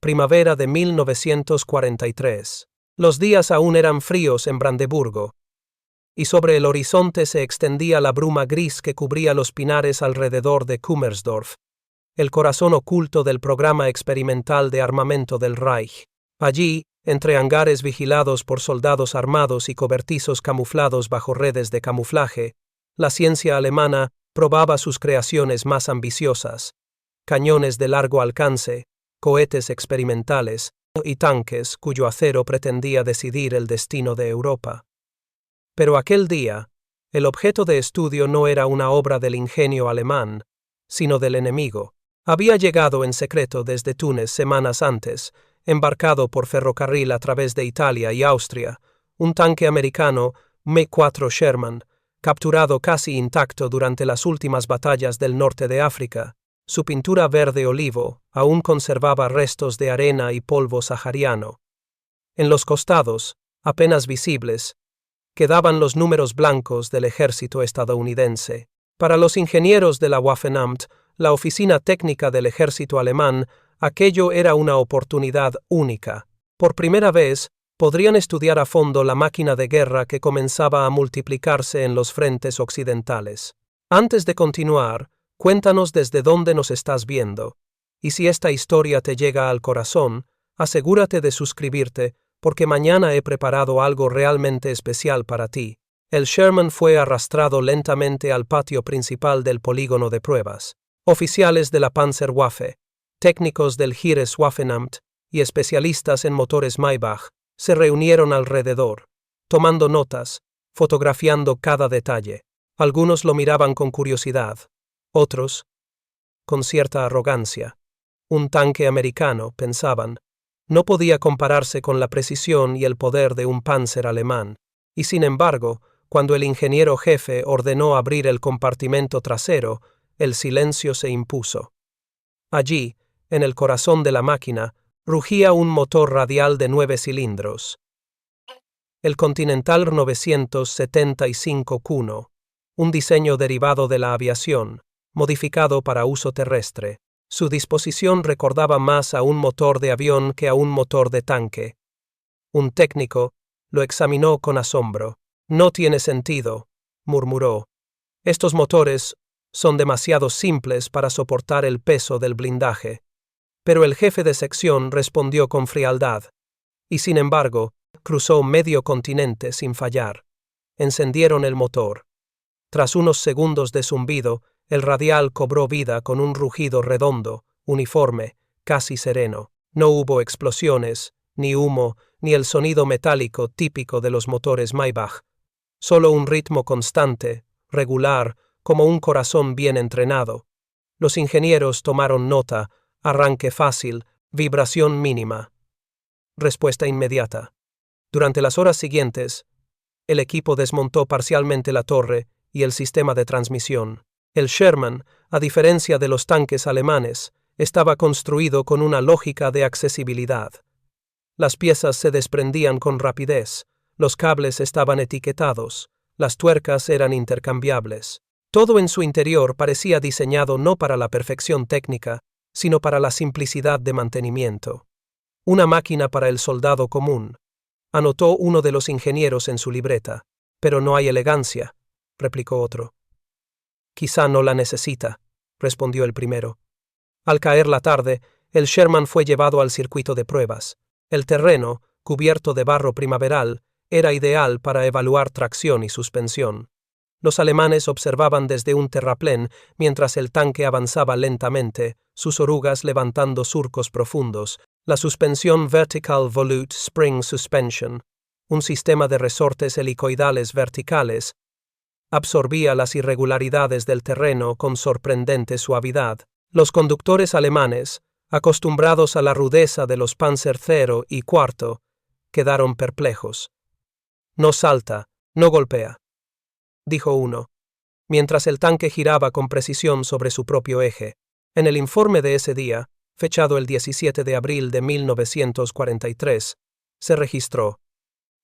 primavera de 1943. Los días aún eran fríos en Brandeburgo, y sobre el horizonte se extendía la bruma gris que cubría los pinares alrededor de Kummersdorf, el corazón oculto del programa experimental de armamento del Reich. Allí, entre hangares vigilados por soldados armados y cobertizos camuflados bajo redes de camuflaje, la ciencia alemana probaba sus creaciones más ambiciosas: cañones de largo alcance, cohetes experimentales y tanques cuyo acero pretendía decidir el destino de Europa. Pero aquel día, el objeto de estudio no era una obra del ingenio alemán, sino del enemigo. Había llegado en secreto desde Túnez semanas antes, embarcado por ferrocarril a través de Italia y Austria, un tanque americano M4 Sherman, capturado casi intacto durante las últimas batallas del norte de África. Su pintura verde olivo aún conservaba restos de arena y polvo sahariano. En los costados, apenas visibles, quedaban los números blancos del ejército estadounidense. Para los ingenieros de la Waffenamt, la oficina técnica del ejército alemán, aquello era una oportunidad única. Por primera vez, podrían estudiar a fondo la máquina de guerra que comenzaba a multiplicarse en los frentes occidentales. Antes de continuar, cuéntanos desde dónde nos estás viendo, y si esta historia te llega al corazón, asegúrate de suscribirte, porque mañana he preparado algo realmente especial para ti. El Sherman fue arrastrado lentamente al patio principal del polígono de pruebas. Oficiales de la Panzerwaffe, técnicos del Heereswaffenamt y especialistas en motores Maybach se reunieron alrededor, tomando notas, fotografiando cada detalle. Algunos lo miraban con curiosidad, otros con cierta arrogancia. Un tanque americano, pensaban, no podía compararse con la precisión y el poder de un Panzer alemán, y sin embargo, cuando el ingeniero jefe ordenó abrir el compartimento trasero, el silencio se impuso. Allí, en el corazón de la máquina, rugía un motor radial de 9 cilindros. El Continental 975 Kuno, un diseño derivado de la aviación, modificado para uso terrestre. Su disposición recordaba más a un motor de avión que a un motor de tanque. Un técnico lo examinó con asombro. «No tiene sentido», murmuró. «Estos motores son demasiado simples para soportar el peso del blindaje». Pero el jefe de sección respondió con frialdad. Y sin embargo, cruzó medio continente sin fallar. Encendieron el motor. Tras unos segundos de zumbido, el radial cobró vida con un rugido redondo, uniforme, casi sereno. No hubo explosiones, ni humo, ni el sonido metálico típico de los motores Maybach. Solo un ritmo constante, regular, como un corazón bien entrenado. Los ingenieros tomaron nota: arranque fácil, vibración mínima. Respuesta inmediata. Durante las horas siguientes, el equipo desmontó parcialmente la torre y el sistema de transmisión. El Sherman, a diferencia de los tanques alemanes, estaba construido con una lógica de accesibilidad. Las piezas se desprendían con rapidez, los cables estaban etiquetados, las tuercas eran intercambiables. Todo en su interior parecía diseñado no para la perfección técnica, sino para la simplicidad de mantenimiento. Una máquina para el soldado común, anotó uno de los ingenieros en su libreta. Pero no hay elegancia, replicó otro. Quizá no la necesita, respondió el primero. Al caer la tarde, el Sherman fue llevado al circuito de pruebas. El terreno, cubierto de barro primaveral, era ideal para evaluar tracción y suspensión. Los alemanes observaban desde un terraplén mientras el tanque avanzaba lentamente, sus orugas levantando surcos profundos. La suspensión Vertical Volute Spring Suspension, un sistema de resortes helicoidales verticales, absorbía las irregularidades del terreno con sorprendente suavidad. Los conductores alemanes, acostumbrados a la rudeza de los Panzer III y IV, quedaron perplejos. «No salta, no golpea», dijo uno, mientras el tanque giraba con precisión sobre su propio eje. En el informe de ese día, fechado el 17 de abril de 1943, se registró: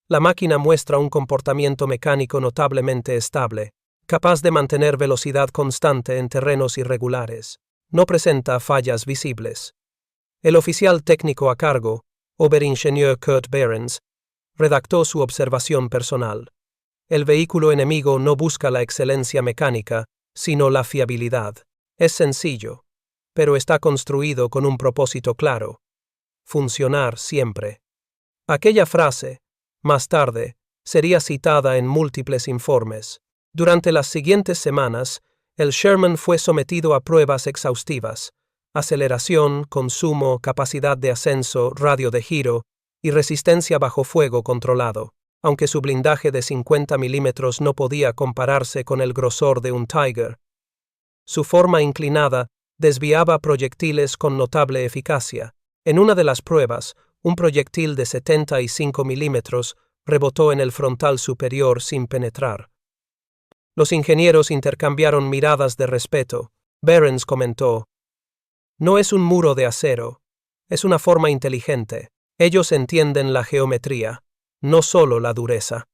la máquina muestra un comportamiento mecánico notablemente estable, capaz de mantener velocidad constante en terrenos irregulares. No presenta fallas visibles. El oficial técnico a cargo, Oberingenieur Kurt Behrens, redactó su observación personal. El vehículo enemigo no busca la excelencia mecánica, sino la fiabilidad. Es sencillo, pero está construido con un propósito claro: funcionar siempre. Aquella frase, más tarde, sería citada en múltiples informes. Durante las siguientes semanas, el Sherman fue sometido a pruebas exhaustivas: aceleración, consumo, capacidad de ascenso, radio de giro y resistencia bajo fuego controlado. Aunque su blindaje de 50 milímetros no podía compararse con el grosor de un Tiger, su forma inclinada desviaba proyectiles con notable eficacia. En una de las pruebas, un proyectil de 75 milímetros rebotó en el frontal superior sin penetrar. Los ingenieros intercambiaron miradas de respeto. Behrens comentó: «No es un muro de acero, es una forma inteligente. Ellos entienden la geometría, no solo la dureza».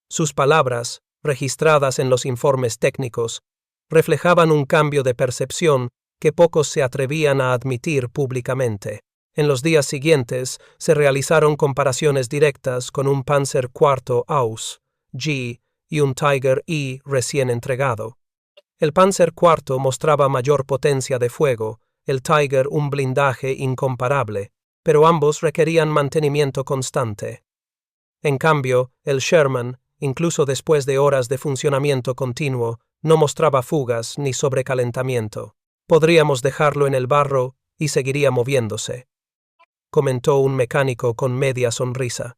Sus palabras, registradas en los informes técnicos, reflejaban un cambio de percepción que pocos se atrevían a admitir públicamente. En los días siguientes se realizaron comparaciones directas con un Panzer IV Aus G y un Tiger I recién entregado. El Panzer IV mostraba mayor potencia de fuego, el Tiger un blindaje incomparable, pero ambos requerían mantenimiento constante. En cambio, el Sherman, incluso después de horas de funcionamiento continuo, no mostraba fugas ni sobrecalentamiento. «Podríamos dejarlo en el barro y seguiría moviéndose», comentó un mecánico con media sonrisa.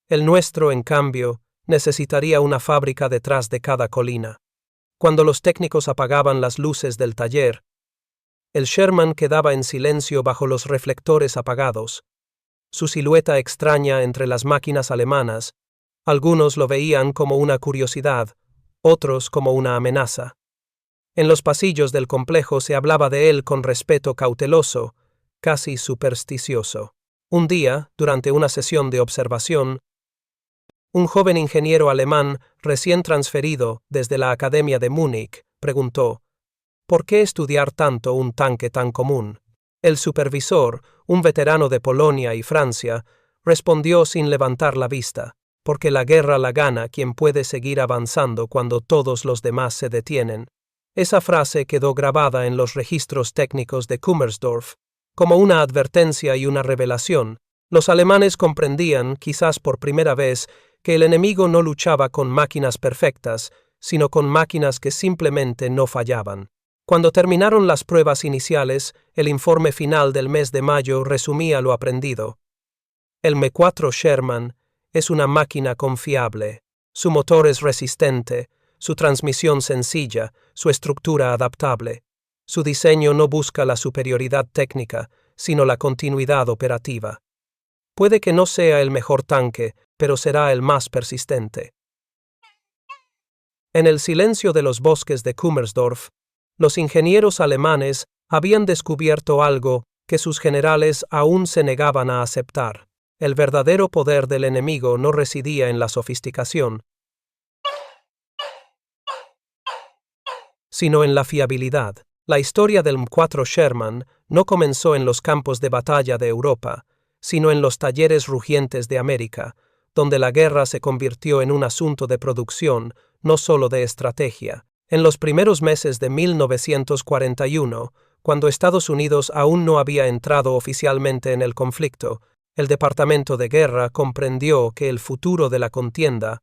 El nuestro, en cambio, necesitaría una fábrica detrás de cada colina. Cuando los técnicos apagaban las luces del taller, el Sherman quedaba en silencio bajo los reflectores apagados. Su silueta extraña entre las máquinas alemanas, algunos lo veían como una curiosidad, otros como una amenaza. En los pasillos del complejo se hablaba de él con respeto cauteloso, casi supersticioso. Un día, durante una sesión de observación, un joven ingeniero alemán recién transferido desde la Academia de Múnich preguntó: «¿Por qué estudiar tanto un tanque tan común?». El supervisor, un veterano de Polonia y Francia, respondió sin levantar la vista: «Porque la guerra la gana quien puede seguir avanzando cuando todos los demás se detienen». Esa frase quedó grabada en los registros técnicos de Kummersdorf como una advertencia y una revelación. Los alemanes comprendían, quizás por primera vez, que el enemigo no luchaba con máquinas perfectas, sino con máquinas que simplemente no fallaban. Cuando terminaron las pruebas iniciales, el informe final del mes de mayo resumía lo aprendido. El M4 Sherman es una máquina confiable. Su motor es resistente, su transmisión sencilla, su estructura adaptable. Su diseño no busca la superioridad técnica, sino la continuidad operativa. Puede que no sea el mejor tanque, pero será el más persistente. En el silencio de los bosques de Kummersdorf, los ingenieros alemanes habían descubierto algo que sus generales aún se negaban a aceptar. El verdadero poder del enemigo no residía en la sofisticación, sino en la fiabilidad. La historia del M4 Sherman no comenzó en los campos de batalla de Europa, sino en los talleres rugientes de América, donde la guerra se convirtió en un asunto de producción, no solo de estrategia. En los primeros meses de 1941, cuando Estados Unidos aún no había entrado oficialmente en el conflicto, el Departamento de Guerra comprendió que el futuro de la contienda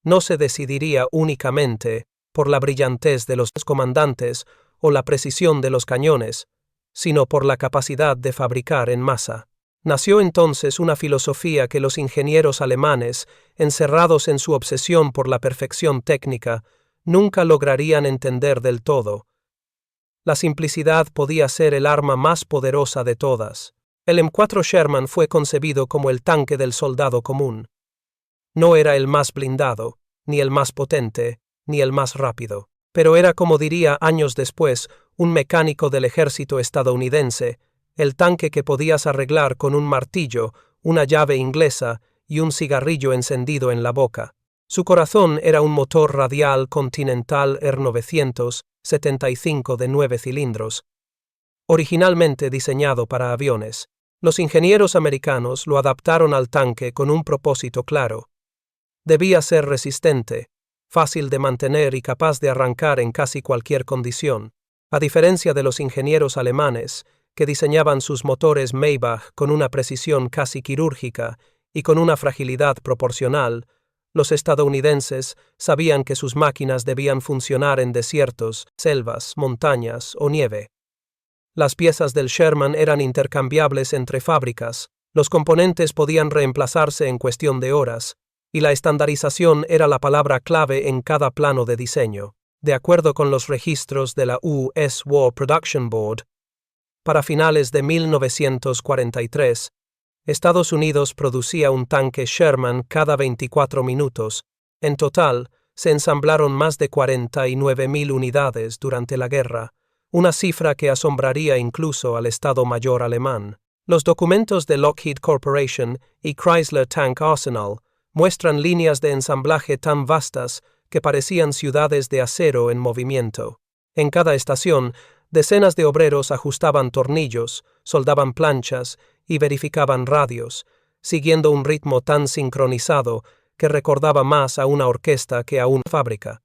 no se decidiría únicamente por la brillantez de los comandantes o la precisión de los cañones, sino por la capacidad de fabricar en masa. Nació entonces una filosofía que los ingenieros alemanes, encerrados en su obsesión por la perfección técnica, nunca lograrían entender del todo. La simplicidad podía ser el arma más poderosa de todas. El M4 Sherman fue concebido como el tanque del soldado común. No era el más blindado, ni el más potente, ni el más rápido, pero era, como diría años después un mecánico del ejército estadounidense, el tanque que podías arreglar con un martillo, una llave inglesa y un cigarrillo encendido en la boca. Su corazón era un motor radial Continental R975 de 9 cilindros, Originalmente diseñado para aviones, los ingenieros americanos lo adaptaron al tanque con un propósito claro. Debía ser resistente, fácil de mantener y capaz de arrancar en casi cualquier condición, a diferencia de los ingenieros alemanes, que diseñaban sus motores Maybach con una precisión casi quirúrgica y con una fragilidad proporcional. Los estadounidenses sabían que sus máquinas debían funcionar en desiertos, selvas, montañas o nieve. Las piezas del Sherman eran intercambiables entre fábricas, los componentes podían reemplazarse en cuestión de horas, y la estandarización era la palabra clave en cada plano de diseño. De acuerdo con los registros de la U.S. War Production Board, para finales de 1943, Estados Unidos producía un tanque Sherman cada 24 minutos. En total, se ensamblaron más de 49.000 unidades durante la guerra, una cifra que asombraría incluso al Estado Mayor alemán. Los documentos de Lockheed Corporation y Chrysler Tank Arsenal muestran líneas de ensamblaje tan vastas que parecían ciudades de acero en movimiento. En cada estación, decenas de obreros ajustaban tornillos, soldaban planchas y verificaban radios, siguiendo un ritmo tan sincronizado que recordaba más a una orquesta que a una fábrica.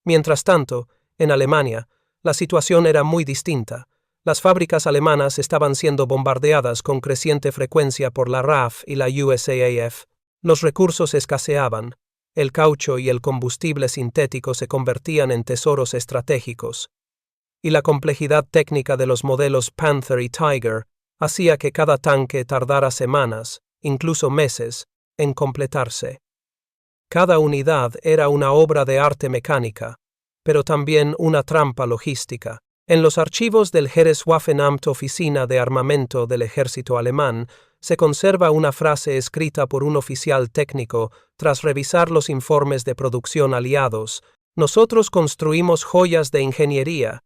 Mientras tanto, en Alemania, la situación era muy distinta. Las fábricas alemanas estaban siendo bombardeadas con creciente frecuencia por la RAF y la USAF. Los recursos escaseaban. El caucho y el combustible sintético se convertían en tesoros estratégicos. Y la complejidad técnica de los modelos Panther y Tiger hacía que cada tanque tardara semanas, incluso meses, en completarse. Cada unidad era una obra de arte mecánica, pero también una trampa logística. En los archivos del Heereswaffenamt, Oficina de Armamento del Ejército Alemán, se conserva una frase escrita por un oficial técnico tras revisar los informes de producción aliados: «Nosotros construimos joyas de ingeniería.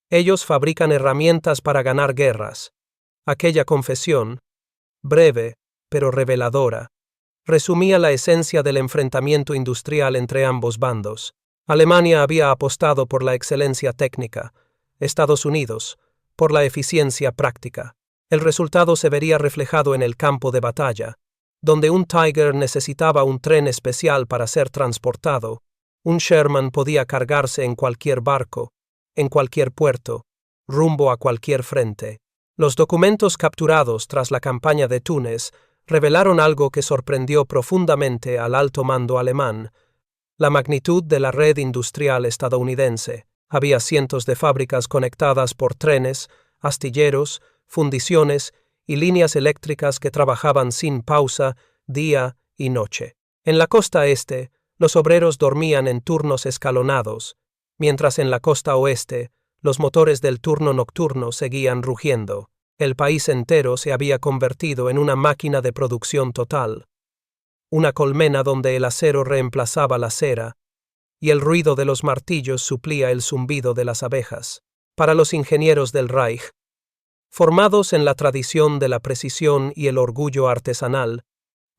Ellos fabrican herramientas para ganar guerras». Aquella confesión, breve pero reveladora, resumía la esencia del enfrentamiento industrial entre ambos bandos. Alemania había apostado por la excelencia técnica, Estados Unidos por la eficiencia práctica. El resultado se vería reflejado en el campo de batalla, donde un Tiger necesitaba un tren especial para ser transportado. Un Sherman podía cargarse en cualquier barco, en cualquier puerto, rumbo a cualquier frente. Los documentos capturados tras la campaña de Túnez revelaron algo que sorprendió profundamente al alto mando alemán: la magnitud de la red industrial estadounidense. Había cientos de fábricas conectadas por trenes, astilleros, fundiciones y líneas eléctricas que trabajaban sin pausa, día y noche. En la costa este, los obreros dormían en turnos escalonados, mientras en la costa oeste, los motores del turno nocturno seguían rugiendo. El país entero se había convertido en una máquina de producción total, una colmena donde el acero reemplazaba la cera, y el ruido de los martillos suplía el zumbido de las abejas. Para los ingenieros del Reich, formados en la tradición de la precisión y el orgullo artesanal,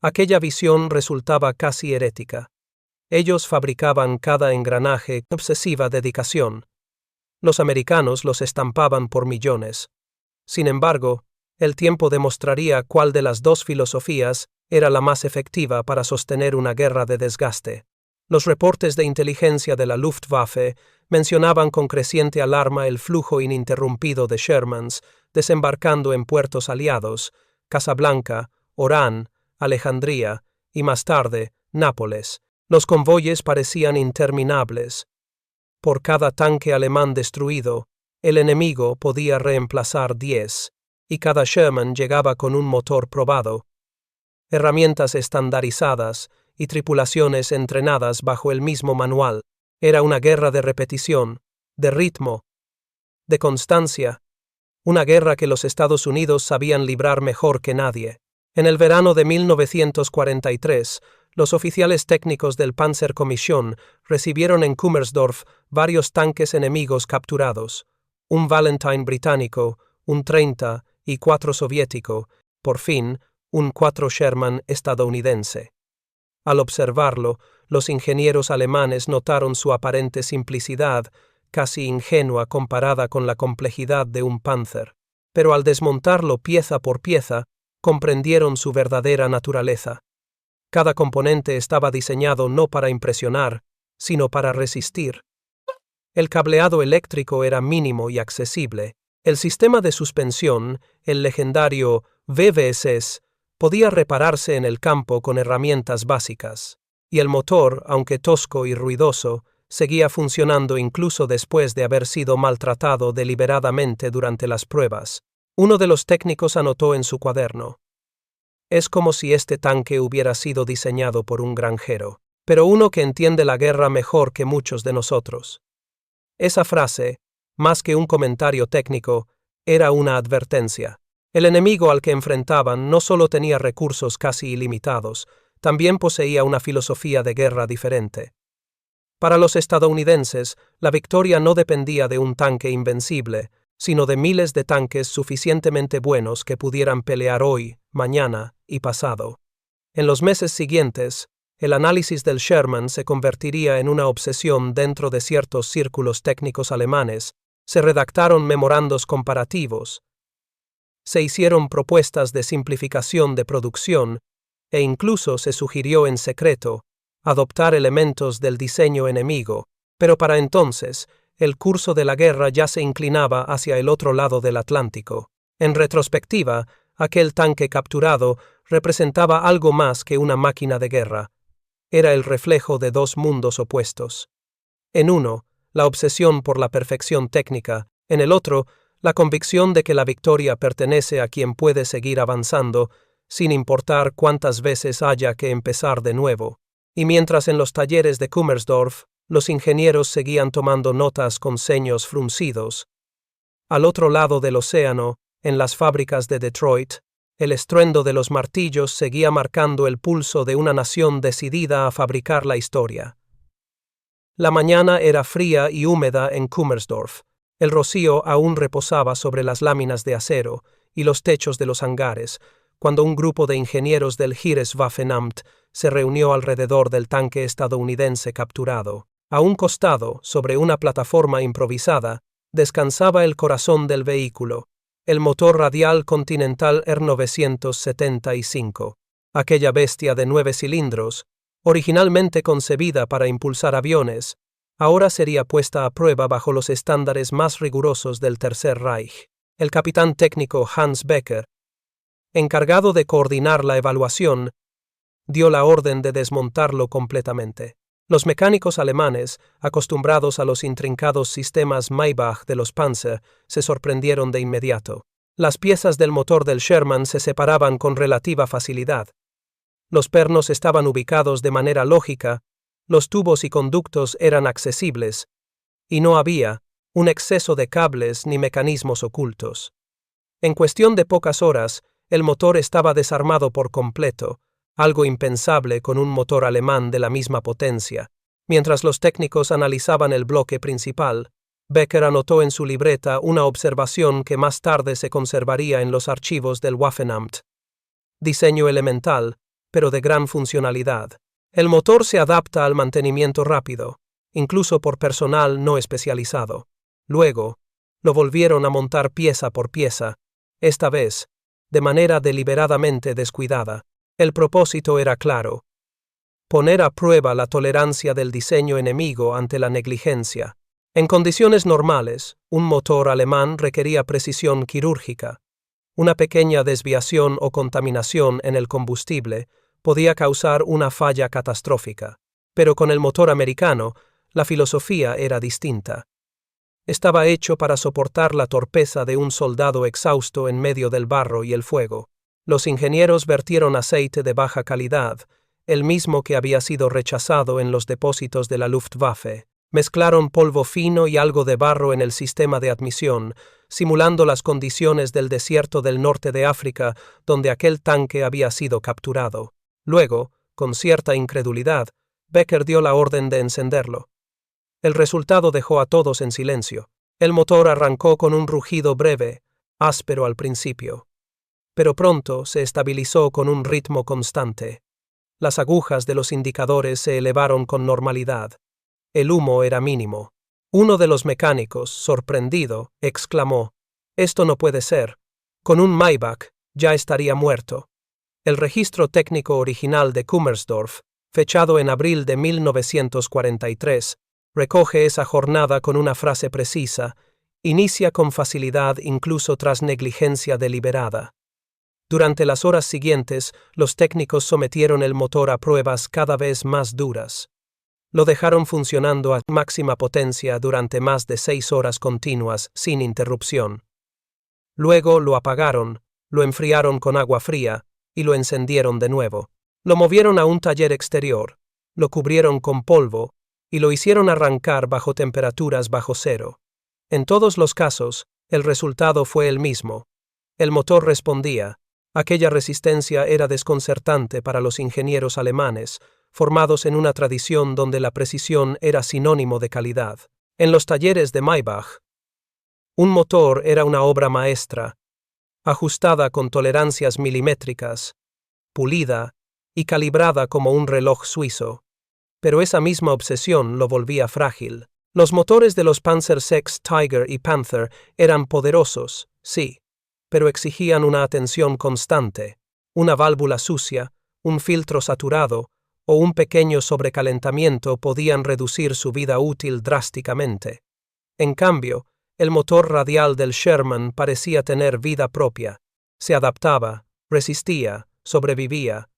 aquella visión resultaba casi herética. Ellos fabricaban cada engranaje con obsesiva dedicación. Los americanos los estampaban por millones. Sin embargo, el tiempo demostraría cuál de las dos filosofías era la más efectiva para sostener una guerra de desgaste. Los reportes de inteligencia de la Luftwaffe mencionaban con creciente alarma el flujo ininterrumpido de Shermans desembarcando en puertos aliados: Casablanca, Orán, Alejandría y más tarde, Nápoles. Los convoyes parecían interminables. Por cada tanque alemán destruido, el enemigo podía reemplazar 10, y cada Sherman llegaba con un motor probado, herramientas estandarizadas y tripulaciones entrenadas bajo el mismo manual. Era una guerra de repetición, de ritmo, de constancia, una guerra que los Estados Unidos sabían librar mejor que nadie. En el verano de 1943, los oficiales técnicos del Panzerkommission recibieron en Kummersdorf varios tanques enemigos capturados: un Valentine británico, un 30 y 4 soviético, por fin, un 4 Sherman estadounidense. Al observarlo, los ingenieros alemanes notaron su aparente simplicidad, casi ingenua comparada con la complejidad de un Panzer, pero al desmontarlo pieza por pieza, comprendieron su verdadera naturaleza. Cada componente estaba diseñado no para impresionar, sino para resistir. El cableado eléctrico era mínimo y accesible. El sistema de suspensión, el legendario VVSS, podía repararse en el campo con herramientas básicas. Y el motor, aunque tosco y ruidoso, seguía funcionando incluso después de haber sido maltratado deliberadamente durante las pruebas. Uno de los técnicos anotó en su cuaderno: «Es como si este tanque hubiera sido diseñado por un granjero, pero uno que entiende la guerra mejor que muchos de nosotros». Esa frase, más que un comentario técnico, era una advertencia. El enemigo al que enfrentaban no solo tenía recursos casi ilimitados, también poseía una filosofía de guerra diferente. Para los estadounidenses, la victoria no dependía de un tanque invencible, sino de miles de tanques suficientemente buenos que pudieran pelear hoy, mañana y pasado. En los meses siguientes, el análisis del Sherman se convertiría en una obsesión dentro de ciertos círculos técnicos alemanes. Se redactaron memorandos comparativos, se hicieron propuestas de simplificación de producción e incluso se sugirió en secreto adoptar elementos del diseño enemigo, pero para entonces el curso de la guerra ya se inclinaba hacia el otro lado del Atlántico. En retrospectiva, aquel tanque capturado representaba algo más que una máquina de guerra. Era el reflejo de dos mundos opuestos. En uno, la obsesión por la perfección técnica; en el otro, la convicción de que la victoria pertenece a quien puede seguir avanzando, sin importar cuántas veces haya que empezar de nuevo. Y mientras en los talleres de Kummersdorf, los ingenieros seguían tomando notas con ceños fruncidos, al otro lado del océano, en las fábricas de Detroit, el estruendo de los martillos seguía marcando el pulso de una nación decidida a fabricar la historia. La mañana era fría y húmeda en Kummersdorf. El rocío aún reposaba sobre las láminas de acero y los techos de los hangares, cuando un grupo de ingenieros del Heereswaffenamt se reunió alrededor del tanque estadounidense capturado. A un costado, sobre una plataforma improvisada, descansaba el corazón del vehículo, el motor radial Continental R975. Aquella bestia de 9 cilindros, originalmente concebida para impulsar aviones, ahora sería puesta a prueba bajo los estándares más rigurosos del Tercer Reich. El capitán técnico Hans Becker, encargado de coordinar la evaluación, dio la orden de desmontarlo completamente. Los mecánicos alemanes, acostumbrados a los intrincados sistemas Maybach de los Panzer, se sorprendieron de inmediato. Las piezas del motor del Sherman se separaban con relativa facilidad. Los pernos estaban ubicados de manera lógica, los tubos y conductos eran accesibles, y no había un exceso de cables ni mecanismos ocultos. En cuestión de pocas horas, el motor estaba desarmado por completo, algo impensable con un motor alemán de la misma potencia. Mientras los técnicos analizaban el bloque principal, Becker anotó en su libreta una observación que más tarde se conservaría en los archivos del Waffenamt. Diseño elemental, pero de gran funcionalidad. El motor se adapta al mantenimiento rápido, incluso por personal no especializado. Luego, lo volvieron a montar pieza por pieza, esta vez, de manera deliberadamente descuidada. El propósito era claro: poner a prueba la tolerancia del diseño enemigo ante la negligencia. En condiciones normales, un motor alemán requería precisión quirúrgica. Una pequeña desviación o contaminación en el combustible podía causar una falla catastrófica. Pero con el motor americano, la filosofía era distinta. Estaba hecho para soportar la torpeza de un soldado exhausto en medio del barro y el fuego. Los ingenieros vertieron aceite de baja calidad, el mismo que había sido rechazado en los depósitos de la Luftwaffe. Mezclaron polvo fino y algo de barro en el sistema de admisión, simulando las condiciones del desierto del norte de África, donde aquel tanque había sido capturado. Luego, con cierta incredulidad, Becker dio la orden de encenderlo. El resultado dejó a todos en silencio. El motor arrancó con un rugido breve, áspero al principio, pero pronto se estabilizó con un ritmo constante. Las agujas de los indicadores se elevaron con normalidad. El humo era mínimo. Uno de los mecánicos, sorprendido, exclamó: «Esto no puede ser. Con un Maybach, ya estaría muerto». El registro técnico original de Kummersdorf, fechado en abril de 1943, recoge esa jornada con una frase precisa: «Inicia con facilidad incluso tras negligencia deliberada». Durante las horas siguientes, los técnicos sometieron el motor a pruebas cada vez más duras. Lo dejaron funcionando a máxima potencia durante más de 6 horas continuas, sin interrupción. Luego lo apagaron, lo enfriaron con agua fría y lo encendieron de nuevo. Lo movieron a un taller exterior, lo cubrieron con polvo y lo hicieron arrancar bajo temperaturas bajo cero. En todos los casos, el resultado fue el mismo. El motor respondía. Aquella resistencia era desconcertante para los ingenieros alemanes, formados en una tradición donde la precisión era sinónimo de calidad. En los talleres de Maybach, un motor era una obra maestra, ajustada con tolerancias milimétricas, pulida y calibrada como un reloj suizo. Pero esa misma obsesión lo volvía frágil. Los motores de los Panzer VI Tiger y Panther eran poderosos, sí, pero exigían una atención constante. Una válvula sucia, un filtro saturado o un pequeño sobrecalentamiento podían reducir su vida útil drásticamente. En cambio, el motor radial del Sherman parecía tener vida propia. Se adaptaba, resistía, sobrevivía.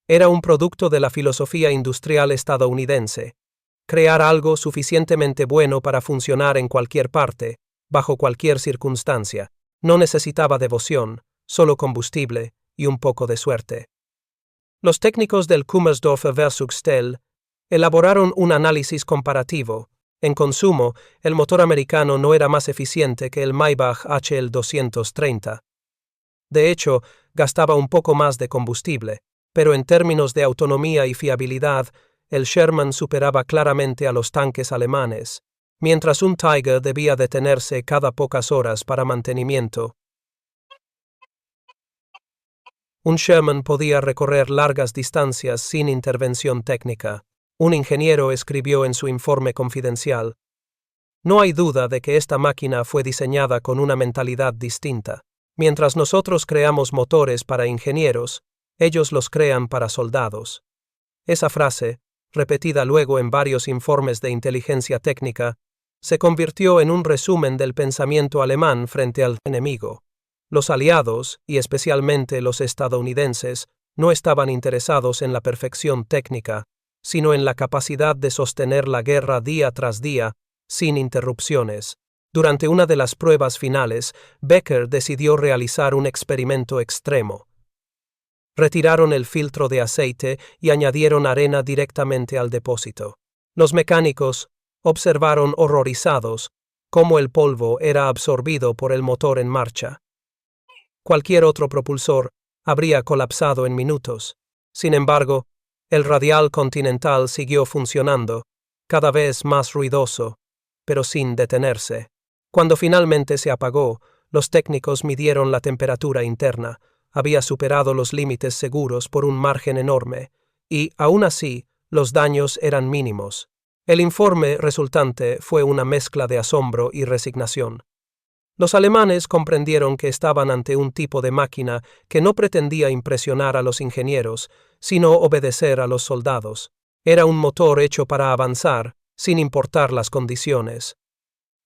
Era un producto de la filosofía industrial estadounidense. Crear algo suficientemente bueno para funcionar en cualquier parte, bajo cualquier circunstancia. No necesitaba devoción, solo combustible y un poco de suerte. Los técnicos del Kummersdorfer Versuchsstelle elaboraron un análisis comparativo. En consumo, el motor americano no era más eficiente que el Maybach HL 230. De hecho, gastaba un poco más de combustible, pero en términos de autonomía y fiabilidad, el Sherman superaba claramente a los tanques alemanes. Mientras un Tiger debía detenerse cada pocas horas para mantenimiento, un Sherman podía recorrer largas distancias sin intervención técnica. Un ingeniero escribió en su informe confidencial: «No hay duda de que esta máquina fue diseñada con una mentalidad distinta. Mientras nosotros creamos motores para ingenieros, ellos los crean para soldados». Esa frase, repetida luego en varios informes de inteligencia técnica, se convirtió en un resumen del pensamiento alemán frente al enemigo. Los aliados, y especialmente los estadounidenses, no estaban interesados en la perfección técnica, sino en la capacidad de sostener la guerra día tras día, sin interrupciones. Durante una de las pruebas finales, Becker decidió realizar un experimento extremo. Retiraron el filtro de aceite y añadieron arena directamente al depósito. Los mecánicos observaron horrorizados cómo el polvo era absorbido por el motor en marcha. Cualquier otro propulsor habría colapsado en minutos. Sin embargo, el radial Continental siguió funcionando, cada vez más ruidoso, pero sin detenerse. Cuando finalmente se apagó, los técnicos midieron la temperatura interna. Había superado los límites seguros por un margen enorme, y, aún así, los daños eran mínimos. El informe resultante fue una mezcla de asombro y resignación. Los alemanes comprendieron que estaban ante un tipo de máquina que no pretendía impresionar a los ingenieros, sino obedecer a los soldados. Era un motor hecho para avanzar, sin importar las condiciones.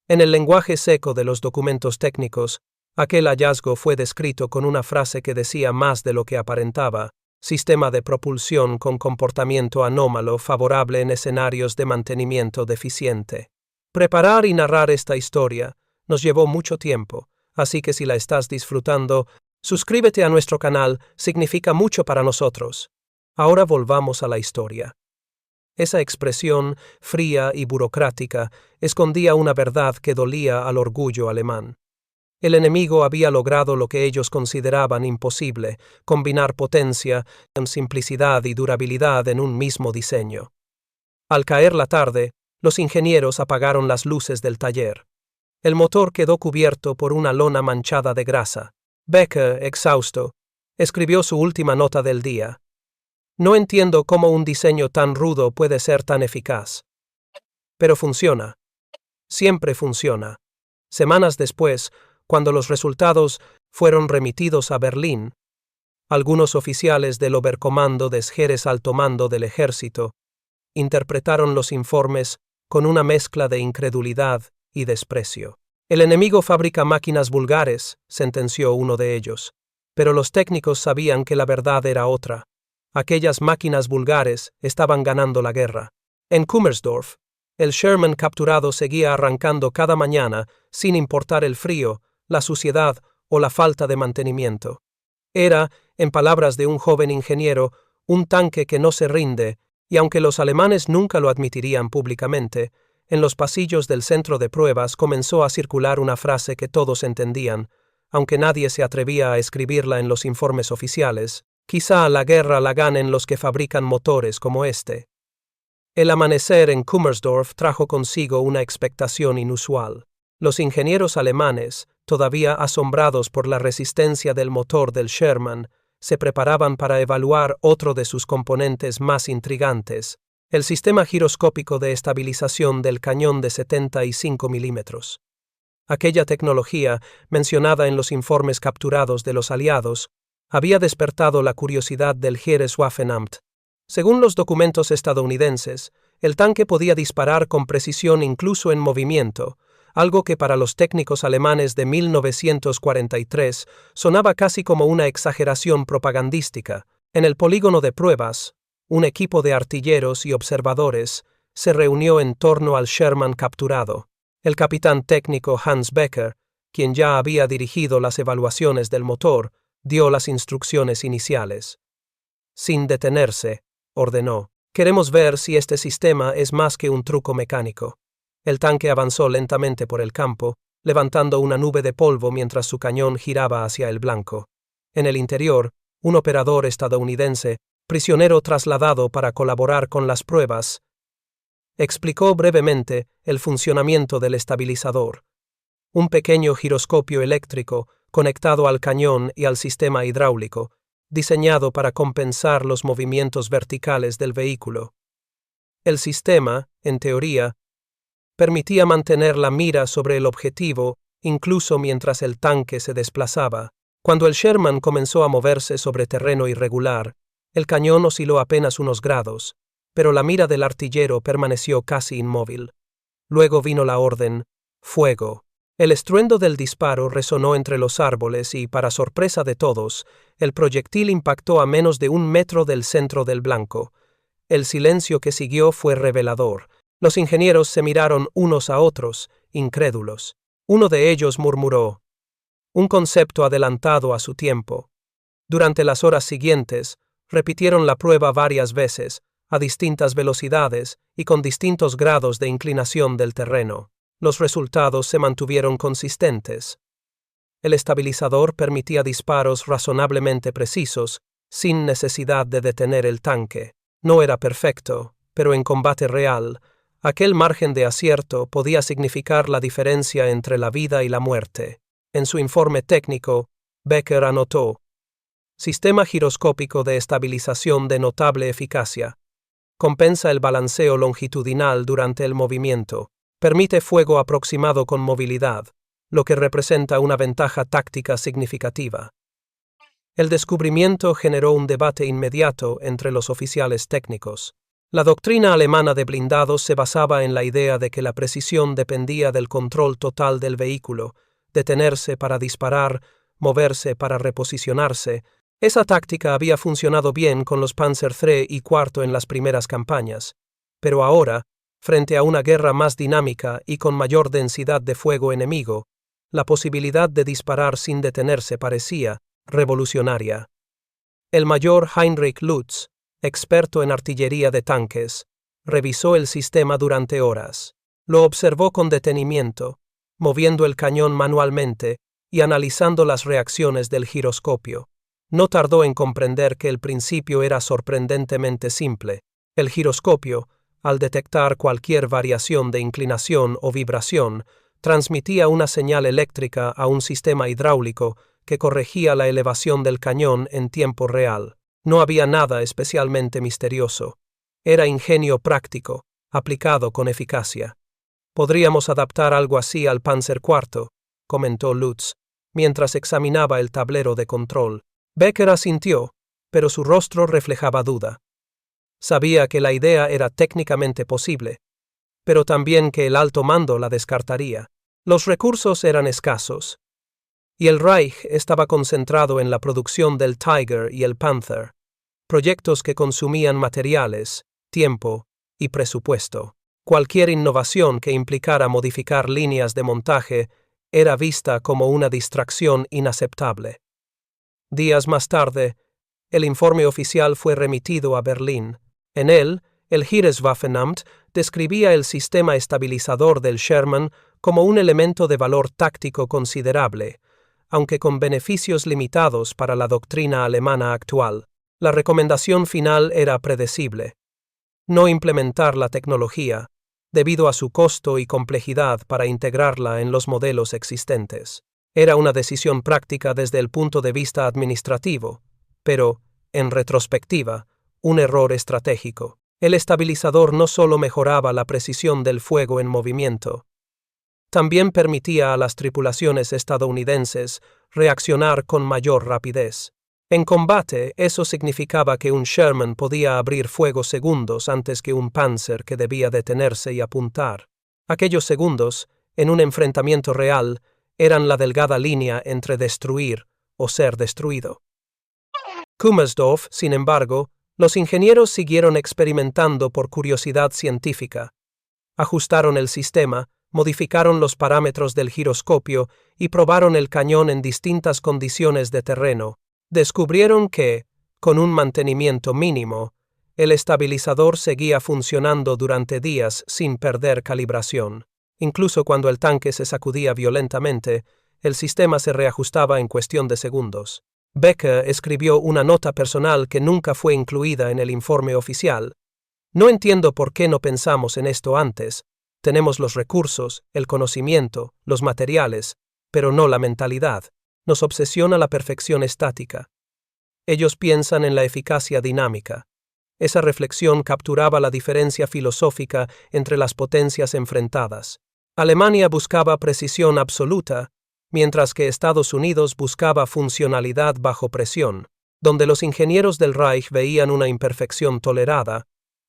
En el lenguaje seco de los documentos técnicos, aquel hallazgo fue descrito con una frase que decía más de lo que aparentaba: sistema de propulsión con comportamiento anómalo favorable en escenarios de mantenimiento deficiente. Preparar y narrar esta historia nos llevó mucho tiempo, así que si la estás disfrutando, suscríbete a nuestro canal, significa mucho para nosotros. Ahora volvamos a la historia. Esa expresión, fría y burocrática, escondía una verdad que dolía al orgullo alemán. El enemigo había logrado lo que ellos consideraban imposible: combinar potencia, simplicidad y durabilidad en un mismo diseño. Al caer la tarde, los ingenieros apagaron las luces del taller. El motor quedó cubierto por una lona manchada de grasa. Becker, exhausto, escribió su última nota del día: «No entiendo cómo un diseño tan rudo puede ser tan eficaz. Pero funciona». Siempre funciona. Semanas después, cuando los resultados fueron remitidos a Berlín, algunos oficiales del Oberkommando des Heeres Alto Mando del Ejército interpretaron los informes con una mezcla de incredulidad y desprecio. El enemigo fabrica máquinas vulgares, sentenció uno de ellos. Pero los técnicos sabían que la verdad era otra. Aquellas máquinas vulgares estaban ganando la guerra. En Kummersdorf, el Sherman capturado seguía arrancando cada mañana sin importar el frío, la suciedad o la falta de mantenimiento. Era, en palabras de un joven ingeniero, un tanque que no se rinde, y aunque los alemanes nunca lo admitirían públicamente, en los pasillos del centro de pruebas comenzó a circular una frase que todos entendían, aunque nadie se atrevía a escribirla en los informes oficiales: quizá la guerra la ganen los que fabrican motores como este. El amanecer en Kummersdorf trajo consigo una expectación inusual. Los ingenieros alemanes, todavía asombrados por la resistencia del motor del Sherman, se preparaban para evaluar otro de sus componentes más intrigantes, el sistema giroscópico de estabilización del cañón de 75 milímetros. Aquella tecnología, mencionada en los informes capturados de los aliados, había despertado la curiosidad del Heereswaffenamt. Según los documentos estadounidenses, el tanque podía disparar con precisión incluso en movimiento, algo que para los técnicos alemanes de 1943 sonaba casi como una exageración propagandística. En el polígono de pruebas, un equipo de artilleros y observadores se reunió en torno al Sherman capturado. El capitán técnico Hans Becker, quien ya había dirigido las evaluaciones del motor, dio las instrucciones iniciales. Sin detenerse, ordenó: queremos ver si este sistema es más que un truco mecánico. El tanque avanzó lentamente por el campo, levantando una nube de polvo mientras su cañón giraba hacia el blanco. En el interior, un operador estadounidense, prisionero trasladado para colaborar con las pruebas, explicó brevemente el funcionamiento del estabilizador. Un pequeño giroscopio eléctrico conectado al cañón y al sistema hidráulico, diseñado para compensar los movimientos verticales del vehículo. El sistema, en teoría, permitía mantener la mira sobre el objetivo incluso mientras el tanque se desplazaba. Cuando el Sherman comenzó a moverse sobre terreno irregular, el cañón osciló apenas unos grados, pero la mira del artillero permaneció casi inmóvil. Luego vino la orden: ¡fuego! El estruendo del disparo resonó entre los árboles y, para sorpresa de todos, el proyectil impactó a menos de 1 metro del centro del blanco. El silencio que siguió fue revelador. Los ingenieros se miraron unos a otros, incrédulos. Uno de ellos murmuró: un concepto adelantado a su tiempo. Durante las horas siguientes, repitieron la prueba varias veces, a distintas velocidades y con distintos grados de inclinación del terreno. Los resultados se mantuvieron consistentes. El estabilizador permitía disparos razonablemente precisos, sin necesidad de detener el tanque. No era perfecto, pero en combate real, aquel margen de acierto podía significar la diferencia entre la vida y la muerte. En su informe técnico, Becker anotó: sistema giroscópico de estabilización de notable eficacia. Compensa el balanceo longitudinal durante el movimiento. Permite fuego aproximado con movilidad, lo que representa una ventaja táctica significativa. El descubrimiento generó un debate inmediato entre los oficiales técnicos. La doctrina alemana de blindados se basaba en la idea de que la precisión dependía del control total del vehículo, detenerse para disparar, moverse para reposicionarse. Esa táctica había funcionado bien con los Panzer III y IV en las primeras campañas, pero ahora, frente a una guerra más dinámica y con mayor densidad de fuego enemigo, la posibilidad de disparar sin detenerse parecía revolucionaria. El mayor Heinrich Lutz, experto en artillería de tanques, revisó el sistema durante horas. Lo observó con detenimiento, moviendo el cañón manualmente y analizando las reacciones del giroscopio. No tardó en comprender que el principio era sorprendentemente simple. El giroscopio, al detectar cualquier variación de inclinación o vibración, transmitía una señal eléctrica a un sistema hidráulico que corregía la elevación del cañón en tiempo real. No había nada especialmente misterioso. Era ingenio práctico, aplicado con eficacia. Podríamos adaptar algo así al Panzer IV, comentó Lutz, mientras examinaba el tablero de control. Becker asintió, pero su rostro reflejaba duda. Sabía que la idea era técnicamente posible, pero también que el alto mando la descartaría. Los recursos eran escasos, y el Reich estaba concentrado en la producción del Tiger y el Panther, proyectos que consumían materiales, tiempo y presupuesto. Cualquier innovación que implicara modificar líneas de montaje era vista como una distracción inaceptable. Días más tarde, el informe oficial fue remitido a Berlín. En él, el Heereswaffenamt describía el sistema estabilizador del Sherman como un elemento de valor táctico considerable, aunque con beneficios limitados para la doctrina alemana actual. La recomendación final era predecible: no implementar la tecnología, debido a su costo y complejidad para integrarla en los modelos existentes. Era una decisión práctica desde el punto de vista administrativo, pero, en retrospectiva, un error estratégico. El estabilizador no solo mejoraba la precisión del fuego en movimiento, también permitía a las tripulaciones estadounidenses reaccionar con mayor rapidez. En combate, eso significaba que un Sherman podía abrir fuego segundos antes que un Panzer que debía detenerse y apuntar. Aquellos segundos, en un enfrentamiento real, eran la delgada línea entre destruir o ser destruido. Kummersdorf, sin embargo, los ingenieros siguieron experimentando por curiosidad científica. Ajustaron el sistema, modificaron los parámetros del giroscopio y probaron el cañón en distintas condiciones de terreno. Descubrieron que, con un mantenimiento mínimo, el estabilizador seguía funcionando durante días sin perder calibración. Incluso cuando el tanque se sacudía violentamente, el sistema se reajustaba en cuestión de segundos. Becker escribió una nota personal que nunca fue incluida en el informe oficial. No entiendo por qué no pensamos en esto antes. Tenemos los recursos, el conocimiento, los materiales, pero no la mentalidad. Nos obsesiona la perfección estática. Ellos piensan en la eficacia dinámica. Esa reflexión capturaba la diferencia filosófica entre las potencias enfrentadas. Alemania buscaba precisión absoluta, mientras que Estados Unidos buscaba funcionalidad bajo presión. Donde los ingenieros del Reich veían una imperfección tolerada,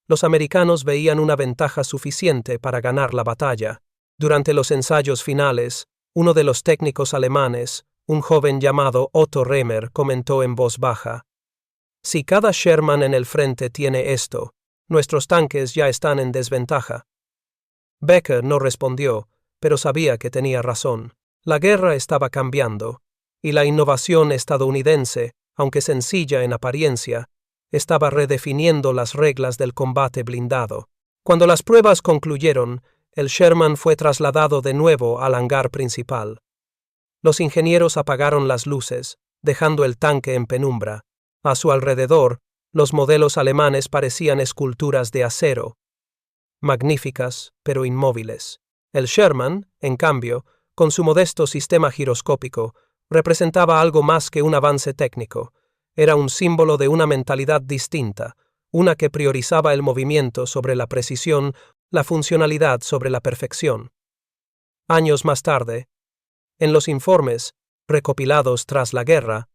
los americanos veían una ventaja suficiente para ganar la batalla. Durante los ensayos finales, uno de los técnicos alemanes, un joven llamado Otto Remer, comentó en voz baja: si cada Sherman en el frente tiene esto, nuestros tanques ya están en desventaja. Becker no respondió, pero sabía que tenía razón. La guerra estaba cambiando, y la innovación estadounidense, aunque sencilla en apariencia, estaba redefiniendo las reglas del combate blindado. Cuando las pruebas concluyeron, el Sherman fue trasladado de nuevo al hangar principal. Los ingenieros apagaron las luces, dejando el tanque en penumbra. A su alrededor, los modelos alemanes parecían esculturas de acero, magníficas pero inmóviles. El Sherman, en cambio, con su modesto sistema giroscópico, representaba algo más que un avance técnico. Era un símbolo de una mentalidad distinta, una que priorizaba el movimiento sobre la precisión, la funcionalidad sobre la perfección. Años más tarde, en los informes, recopilados tras la guerra,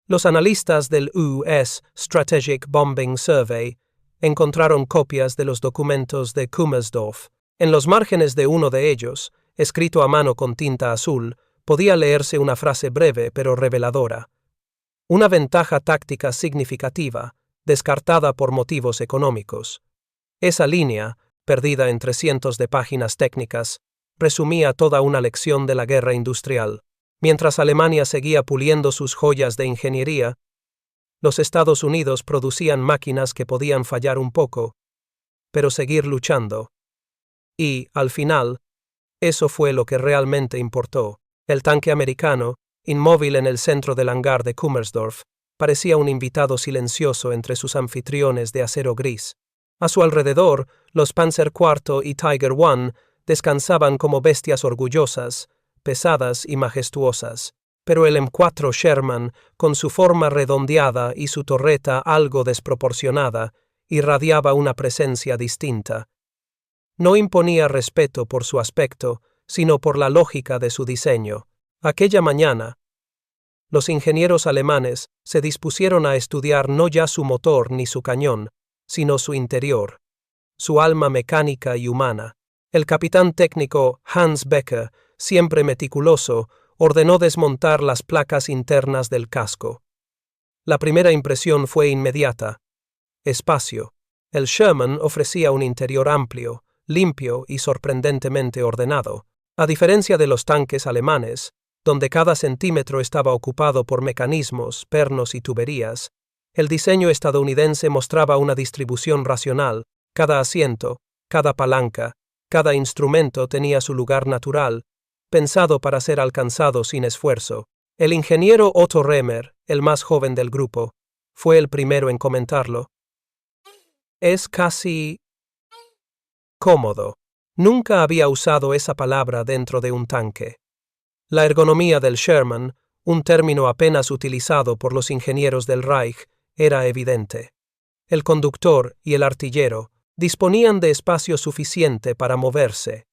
los analistas del US Strategic Bombing Survey encontraron copias de los documentos de Kummersdorf. En los márgenes de uno de ellos, escrito a mano con tinta azul, podía leerse una frase breve pero reveladora: una ventaja táctica significativa, descartada por motivos económicos. Esa línea, perdida entre cientos de páginas técnicas, resumía toda una lección de la guerra industrial. Mientras Alemania seguía puliendo sus joyas de ingeniería, los Estados Unidos producían máquinas que podían fallar un poco, pero seguir luchando. Y, al final, eso fue lo que realmente importó. El tanque americano, inmóvil en el centro del hangar de Kummersdorf, parecía un invitado silencioso entre sus anfitriones de acero gris. A su alrededor, los Panzer IV y Tiger I descansaban como bestias orgullosas, pesadas y majestuosas, pero el M4 Sherman, con su forma redondeada y su torreta algo desproporcionada, irradiaba una presencia distinta. No imponía respeto por su aspecto, sino por la lógica de su diseño. Aquella mañana, los ingenieros alemanes se dispusieron a estudiar no ya su motor ni su cañón, sino su interior, su alma mecánica y humana. El capitán técnico Hans Becker, siempre meticuloso, ordenó desmontar las placas internas del casco. La primera impresión fue inmediata. Espacio. El Sherman ofrecía un interior amplio, limpio y sorprendentemente ordenado. A diferencia de los tanques alemanes, donde cada centímetro estaba ocupado por mecanismos, pernos y tuberías, el diseño estadounidense mostraba una distribución racional. Cada asiento, cada palanca, cada instrumento tenía su lugar natural, pensado para ser alcanzado sin esfuerzo. El ingeniero Otto Remer, el más joven del grupo, fue el primero en comentarlo. Es casi cómodo. Nunca había usado esa palabra dentro de un tanque. La ergonomía del Sherman, un término apenas utilizado por los ingenieros del Reich, era evidente. El conductor y el artillero disponían de espacio suficiente para moverse.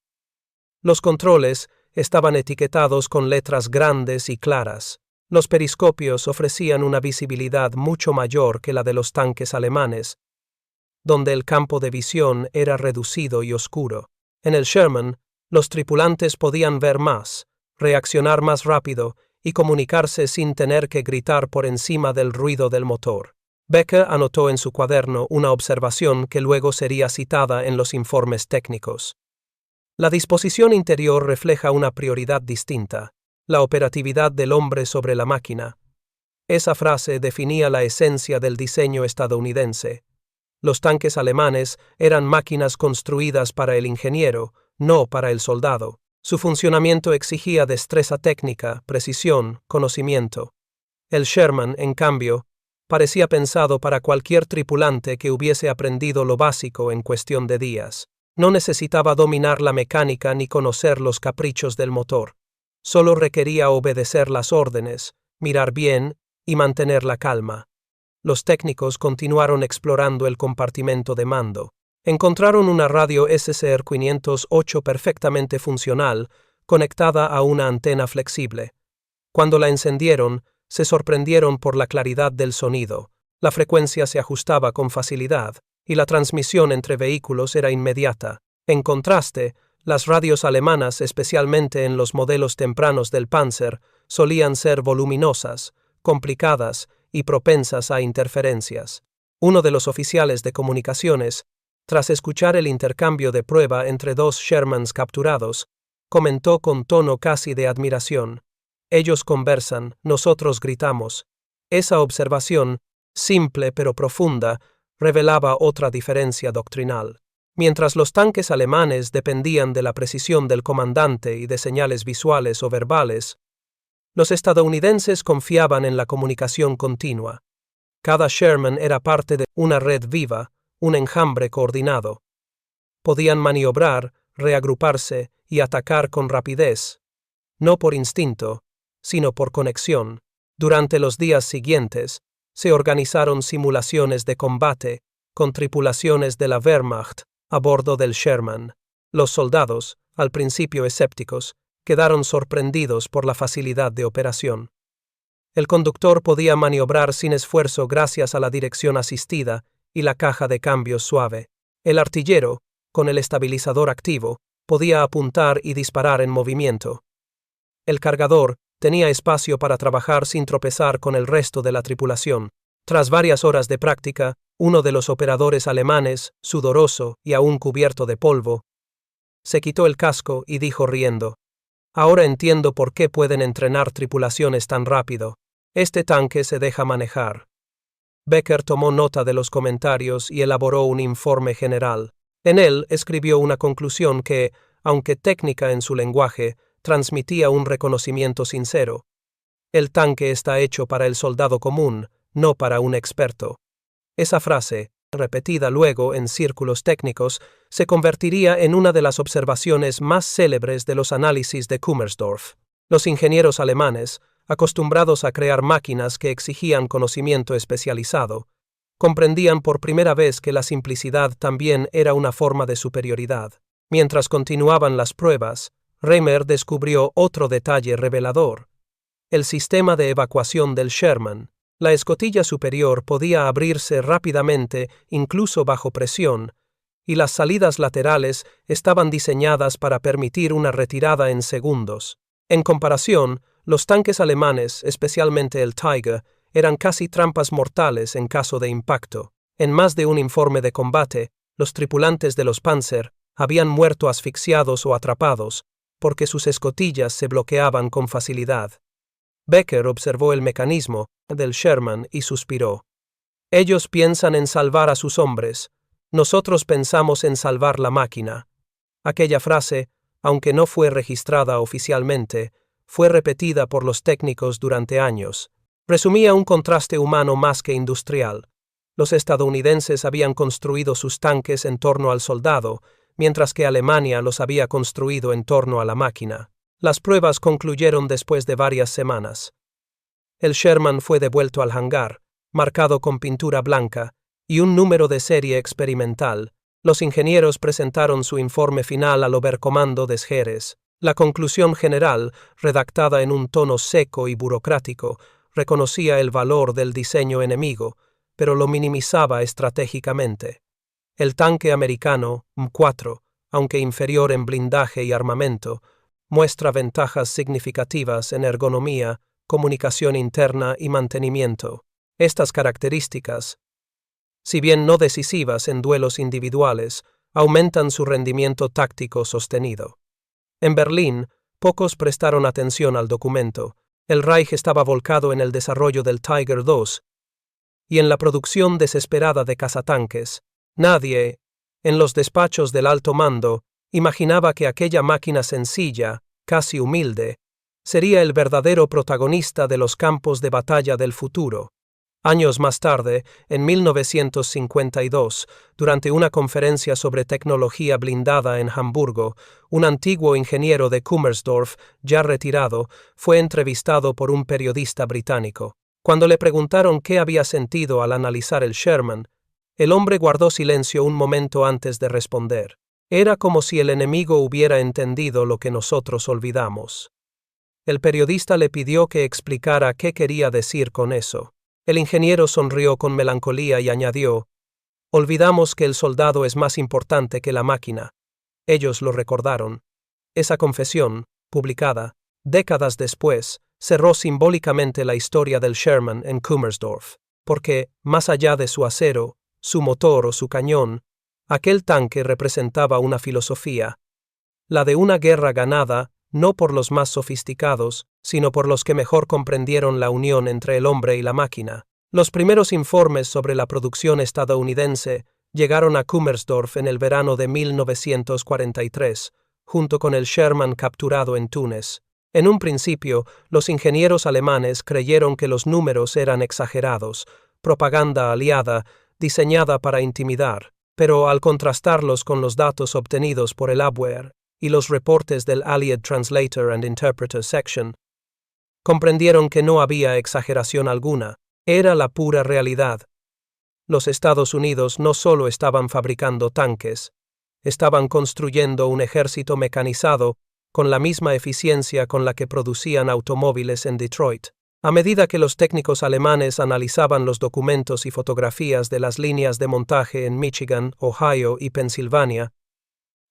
Los controles estaban etiquetados con letras grandes y claras. Los periscopios ofrecían una visibilidad mucho mayor que la de los tanques alemanes, donde el campo de visión era reducido y oscuro. En el Sherman, los tripulantes podían ver más, reaccionar más rápido y comunicarse sin tener que gritar por encima del ruido del motor. Becker anotó en su cuaderno una observación que luego sería citada en los informes técnicos. La disposición interior refleja una prioridad distinta, la operatividad del hombre sobre la máquina. Esa frase definía la esencia del diseño estadounidense. Los tanques alemanes eran máquinas construidas para el ingeniero, no para el soldado. Su funcionamiento exigía destreza técnica, precisión, conocimiento. El Sherman, en cambio, parecía pensado para cualquier tripulante que hubiese aprendido lo básico en cuestión de días. No necesitaba dominar la mecánica ni conocer los caprichos del motor. Solo requería obedecer las órdenes, mirar bien y mantener la calma. Los técnicos continuaron explorando el compartimento de mando. Encontraron una radio SCR 508 perfectamente funcional, conectada a una antena flexible. Cuando la encendieron, se sorprendieron por la claridad del sonido. La frecuencia se ajustaba con facilidad, y la transmisión entre vehículos era inmediata. En contraste, las radios alemanas, especialmente en los modelos tempranos del Panzer, solían ser voluminosas, complicadas y propensas a interferencias. Uno de los oficiales de comunicaciones, tras escuchar el intercambio de prueba entre dos Shermans capturados, comentó con tono casi de admiración: «Ellos conversan, nosotros gritamos». Esa observación, simple pero profunda, revelaba otra diferencia doctrinal. Mientras los tanques alemanes dependían de la precisión del comandante y de señales visuales o verbales, los estadounidenses confiaban en la comunicación continua. Cada Sherman era parte de una red viva, un enjambre coordinado. Podían maniobrar, reagruparse y atacar con rapidez, no por instinto, sino por conexión. Durante los días siguientes, se organizaron simulaciones de combate con tripulaciones de la Wehrmacht a bordo del Sherman. Los soldados, al principio escépticos, quedaron sorprendidos por la facilidad de operación. El conductor podía maniobrar sin esfuerzo gracias a la dirección asistida y la caja de cambios suave. El artillero, con el estabilizador activo, podía apuntar y disparar en movimiento. El cargador tenía espacio para trabajar sin tropezar con el resto de la tripulación. Tras varias horas de práctica, uno de los operadores alemanes, sudoroso y aún cubierto de polvo, se quitó el casco y dijo riendo: «Ahora entiendo por qué pueden entrenar tripulaciones tan rápido. Este tanque se deja manejar». Becker tomó nota de los comentarios y elaboró un informe general. En él escribió una conclusión que, aunque técnica en su lenguaje, transmitía un reconocimiento sincero. El tanque está hecho para el soldado común, no para un experto. Esa frase, repetida luego en círculos técnicos, se convertiría en una de las observaciones más célebres de los análisis de Kummersdorf. Los ingenieros alemanes, acostumbrados a crear máquinas que exigían conocimiento especializado, comprendían por primera vez que la simplicidad también era una forma de superioridad. Mientras continuaban las pruebas, Reimer descubrió otro detalle revelador: el sistema de evacuación del Sherman. La escotilla superior podía abrirse rápidamente, incluso bajo presión, y las salidas laterales estaban diseñadas para permitir una retirada en segundos. En comparación, los tanques alemanes, especialmente el Tiger, eran casi trampas mortales en caso de impacto. En más de un informe de combate, los tripulantes de los Panzer habían muerto asfixiados o atrapados, porque sus escotillas se bloqueaban con facilidad. Becker observó el mecanismo del Sherman y suspiró. Ellos piensan en salvar a sus hombres, nosotros pensamos en salvar la máquina. Aquella frase, aunque no fue registrada oficialmente, fue repetida por los técnicos durante años. Resumía un contraste humano más que industrial. Los estadounidenses habían construido sus tanques en torno al soldado, mientras que Alemania los había construido en torno a la máquina. Las pruebas concluyeron después de varias semanas. El Sherman fue devuelto al hangar, marcado con pintura blanca, y un número de serie experimental. Los ingenieros presentaron su informe final al Oberkommando des Heeres. La conclusión general, redactada en un tono seco y burocrático, reconocía el valor del diseño enemigo, pero lo minimizaba estratégicamente. El tanque americano, M4, aunque inferior en blindaje y armamento, muestra ventajas significativas en ergonomía, comunicación interna y mantenimiento. Estas características, si bien no decisivas en duelos individuales, aumentan su rendimiento táctico sostenido. En Berlín, pocos prestaron atención al documento. El Reich estaba volcado en el desarrollo del Tiger II y en la producción desesperada de cazatanques. Nadie, en los despachos del alto mando, imaginaba que aquella máquina sencilla, casi humilde, sería el verdadero protagonista de los campos de batalla del futuro. Años más tarde, en 1952, durante una conferencia sobre tecnología blindada en Hamburgo, un antiguo ingeniero de Kummersdorf, ya retirado, fue entrevistado por un periodista británico. Cuando le preguntaron qué había sentido al analizar el Sherman, el hombre guardó silencio un momento antes de responder. Era como si el enemigo hubiera entendido lo que nosotros olvidamos. El periodista le pidió que explicara qué quería decir con eso. El ingeniero sonrió con melancolía y añadió: «Olvidamos que el soldado es más importante que la máquina». Ellos lo recordaron. Esa confesión, publicada décadas después, cerró simbólicamente la historia del Sherman en Kummersdorf, porque, más allá de su acero, su motor o su cañón, aquel tanque representaba una filosofía, la de una guerra ganada no por los más sofisticados, sino por los que mejor comprendieron la unión entre el hombre y la máquina. Los primeros informes sobre la producción estadounidense llegaron a Kummersdorf en el verano de 1943, junto con el Sherman capturado en Túnez. En un principio, los ingenieros alemanes creyeron que los números eran exagerados, propaganda aliada, diseñada para intimidar, pero al contrastarlos con los datos obtenidos por el Abwehr y los reportes del Allied Translator and Interpreter Section, comprendieron que no había exageración alguna, era la pura realidad. Los Estados Unidos no solo estaban fabricando tanques, estaban construyendo un ejército mecanizado con la misma eficiencia con la que producían automóviles en Detroit. A medida que los técnicos alemanes analizaban los documentos y fotografías de las líneas de montaje en Michigan, Ohio y Pensilvania,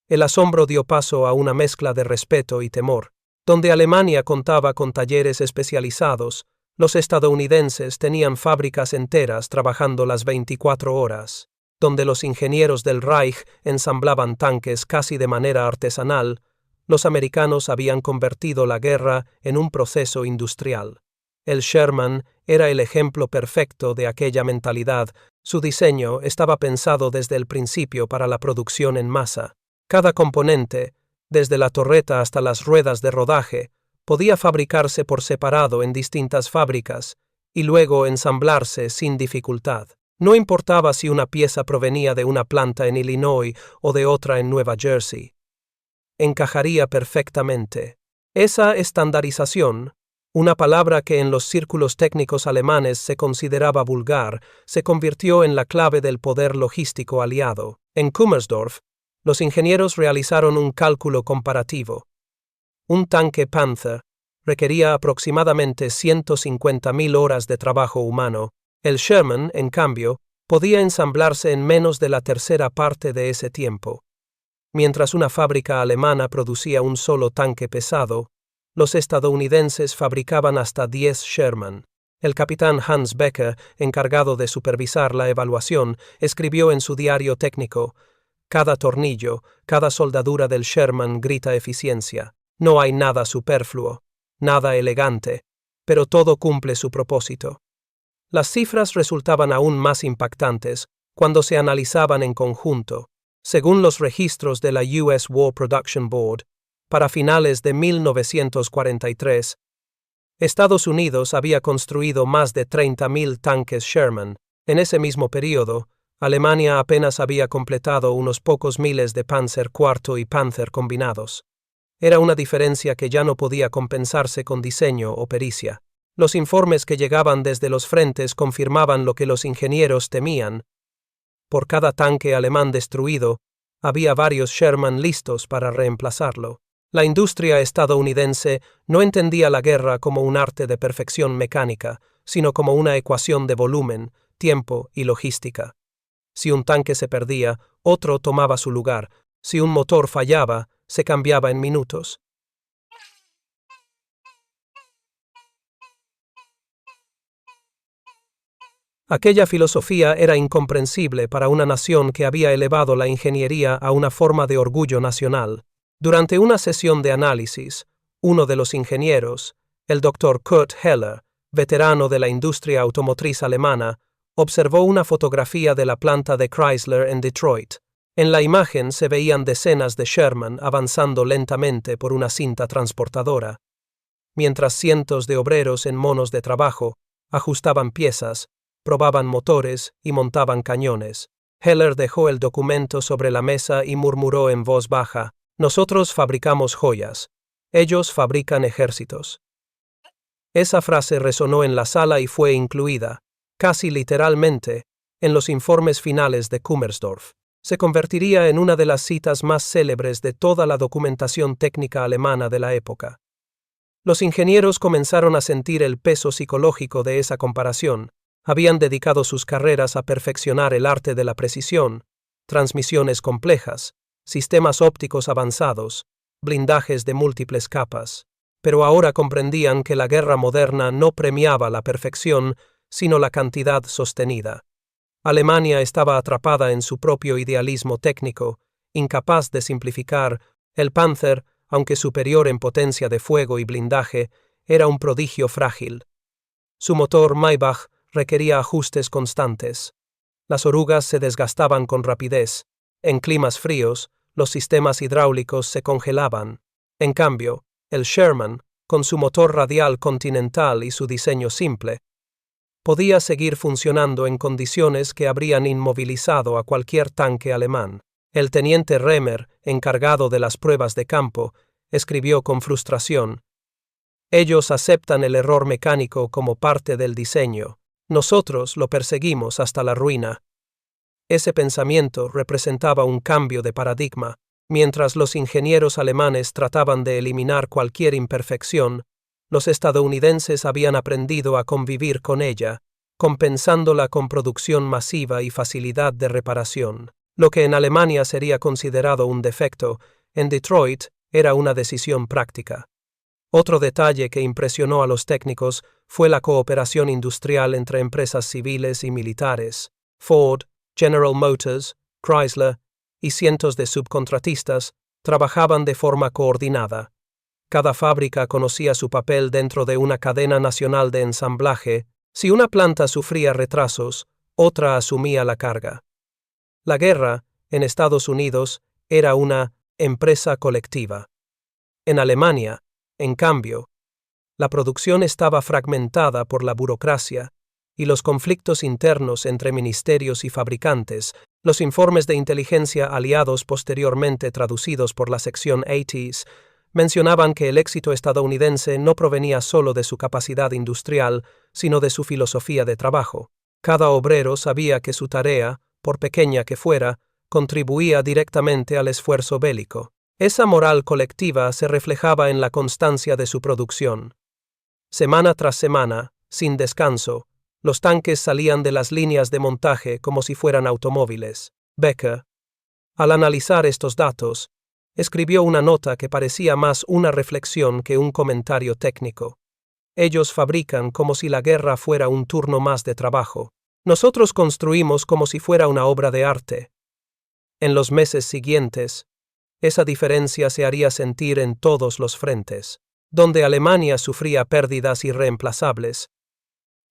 el asombro dio paso a una mezcla de respeto y temor. Donde Alemania contaba con talleres especializados, los estadounidenses tenían fábricas enteras trabajando las 24 horas. Donde los ingenieros del Reich ensamblaban tanques casi de manera artesanal, los americanos habían convertido la guerra en un proceso industrial. El Sherman era el ejemplo perfecto de aquella mentalidad. Su diseño estaba pensado desde el principio para la producción en masa. Cada componente, desde la torreta hasta las ruedas de rodaje, podía fabricarse por separado en distintas fábricas y luego ensamblarse sin dificultad. No importaba si una pieza provenía de una planta en Illinois o de otra en Nueva Jersey. Encajaría perfectamente. Esa estandarización, una palabra que en los círculos técnicos alemanes se consideraba vulgar, se convirtió en la clave del poder logístico aliado. En Kummersdorf, Los ingenieros realizaron un cálculo comparativo. Un tanque Panther requería aproximadamente 150.000 horas de trabajo humano. El Sherman, en cambio, podía ensamblarse en menos de la tercera parte de ese tiempo. Mientras una fábrica alemana producía un solo tanque pesado, los estadounidenses fabricaban hasta 10 Sherman. El capitán Hans Becker, encargado de supervisar la evaluación, escribió en su diario técnico: «Cada tornillo, cada soldadura del Sherman grita eficiencia. No hay nada superfluo, nada elegante, pero todo cumple su propósito». Las cifras resultaban aún más impactantes cuando se analizaban en conjunto. Según los registros de la US War Production Board, para finales de 1943, Estados Unidos había construido más de 30.000 tanques Sherman. En ese mismo período, Alemania apenas había completado unos pocos miles de Panzer IV y Panther combinados. Era una diferencia que ya no podía compensarse con diseño o pericia. Los informes que llegaban desde los frentes confirmaban lo que los ingenieros temían. Por cada tanque alemán destruido, había varios Sherman listos para reemplazarlo. La industria estadounidense no entendía la guerra como un arte de perfección mecánica, sino como una ecuación de volumen, tiempo y logística. Si un tanque se perdía, otro tomaba su lugar. Si un motor fallaba, se cambiaba en minutos. Aquella filosofía era incomprensible para una nación que había elevado la ingeniería a una forma de orgullo nacional. Durante una sesión de análisis, uno de los ingenieros, el Dr. Kurt Heller, veterano de la industria automotriz alemana, observó una fotografía de la planta de Chrysler en Detroit. En la imagen se veían decenas de Sherman avanzando lentamente por una cinta transportadora, mientras cientos de obreros en monos de trabajo ajustaban piezas, probaban motores y montaban cañones. Heller dejó el documento sobre la mesa y murmuró en voz baja: «Nosotros fabricamos joyas, ellos fabrican ejércitos». Esa frase resonó en la sala y fue incluida, casi literalmente, en los informes finales de Kummersdorf. Se convertiría en una de las citas más célebres de toda la documentación técnica alemana de la época. Los ingenieros comenzaron a sentir el peso psicológico de esa comparación. Habían dedicado sus carreras a perfeccionar el arte de la precisión, transmisiones complejas, sistemas ópticos avanzados, blindajes de múltiples capas, pero ahora comprendían que la guerra moderna no premiaba la perfección, sino la cantidad sostenida. Alemania estaba atrapada en su propio idealismo técnico, incapaz de simplificar. El Panzer, aunque superior en potencia de fuego y blindaje, era un prodigio frágil. Su motor Maybach requería ajustes constantes. Las orugas se desgastaban con rapidez. En climas fríos, los sistemas hidráulicos se congelaban. En cambio, el Sherman, con su motor radial continental y su diseño simple, podía seguir funcionando en condiciones que habrían inmovilizado a cualquier tanque alemán. El teniente Remer, encargado de las pruebas de campo, escribió con frustración: «Ellos aceptan el error mecánico como parte del diseño. Nosotros lo perseguimos hasta la ruina». Ese pensamiento representaba un cambio de paradigma. Mientras los ingenieros alemanes trataban de eliminar cualquier imperfección, los estadounidenses habían aprendido a convivir con ella, compensándola con producción masiva y facilidad de reparación. Lo que en Alemania sería considerado un defecto, en Detroit era una decisión práctica. Otro detalle que impresionó a los técnicos fue la cooperación industrial entre empresas civiles y militares. Ford, General Motors, Chrysler y cientos de subcontratistas trabajaban de forma coordinada. Cada fábrica conocía su papel dentro de una cadena nacional de ensamblaje. Si una planta sufría retrasos, otra asumía la carga. La guerra, en Estados Unidos, era una empresa colectiva. En Alemania, en cambio, la producción estaba fragmentada por la burocracia y los conflictos internos entre ministerios y fabricantes. Los informes de inteligencia aliados posteriormente traducidos por la sección 80s mencionaban que el éxito estadounidense no provenía solo de su capacidad industrial, sino de su filosofía de trabajo. Cada obrero sabía que su tarea, por pequeña que fuera, contribuía directamente al esfuerzo bélico. Esa moral colectiva se reflejaba en la constancia de su producción. Semana tras semana, sin descanso, los tanques salían de las líneas de montaje como si fueran automóviles. Becker, al analizar estos datos, escribió una nota que parecía más una reflexión que un comentario técnico. Ellos fabrican como si la guerra fuera un turno más de trabajo. Nosotros construimos como si fuera una obra de arte. En los meses siguientes, esa diferencia se haría sentir en todos los frentes. Donde Alemania sufría pérdidas irreemplazables,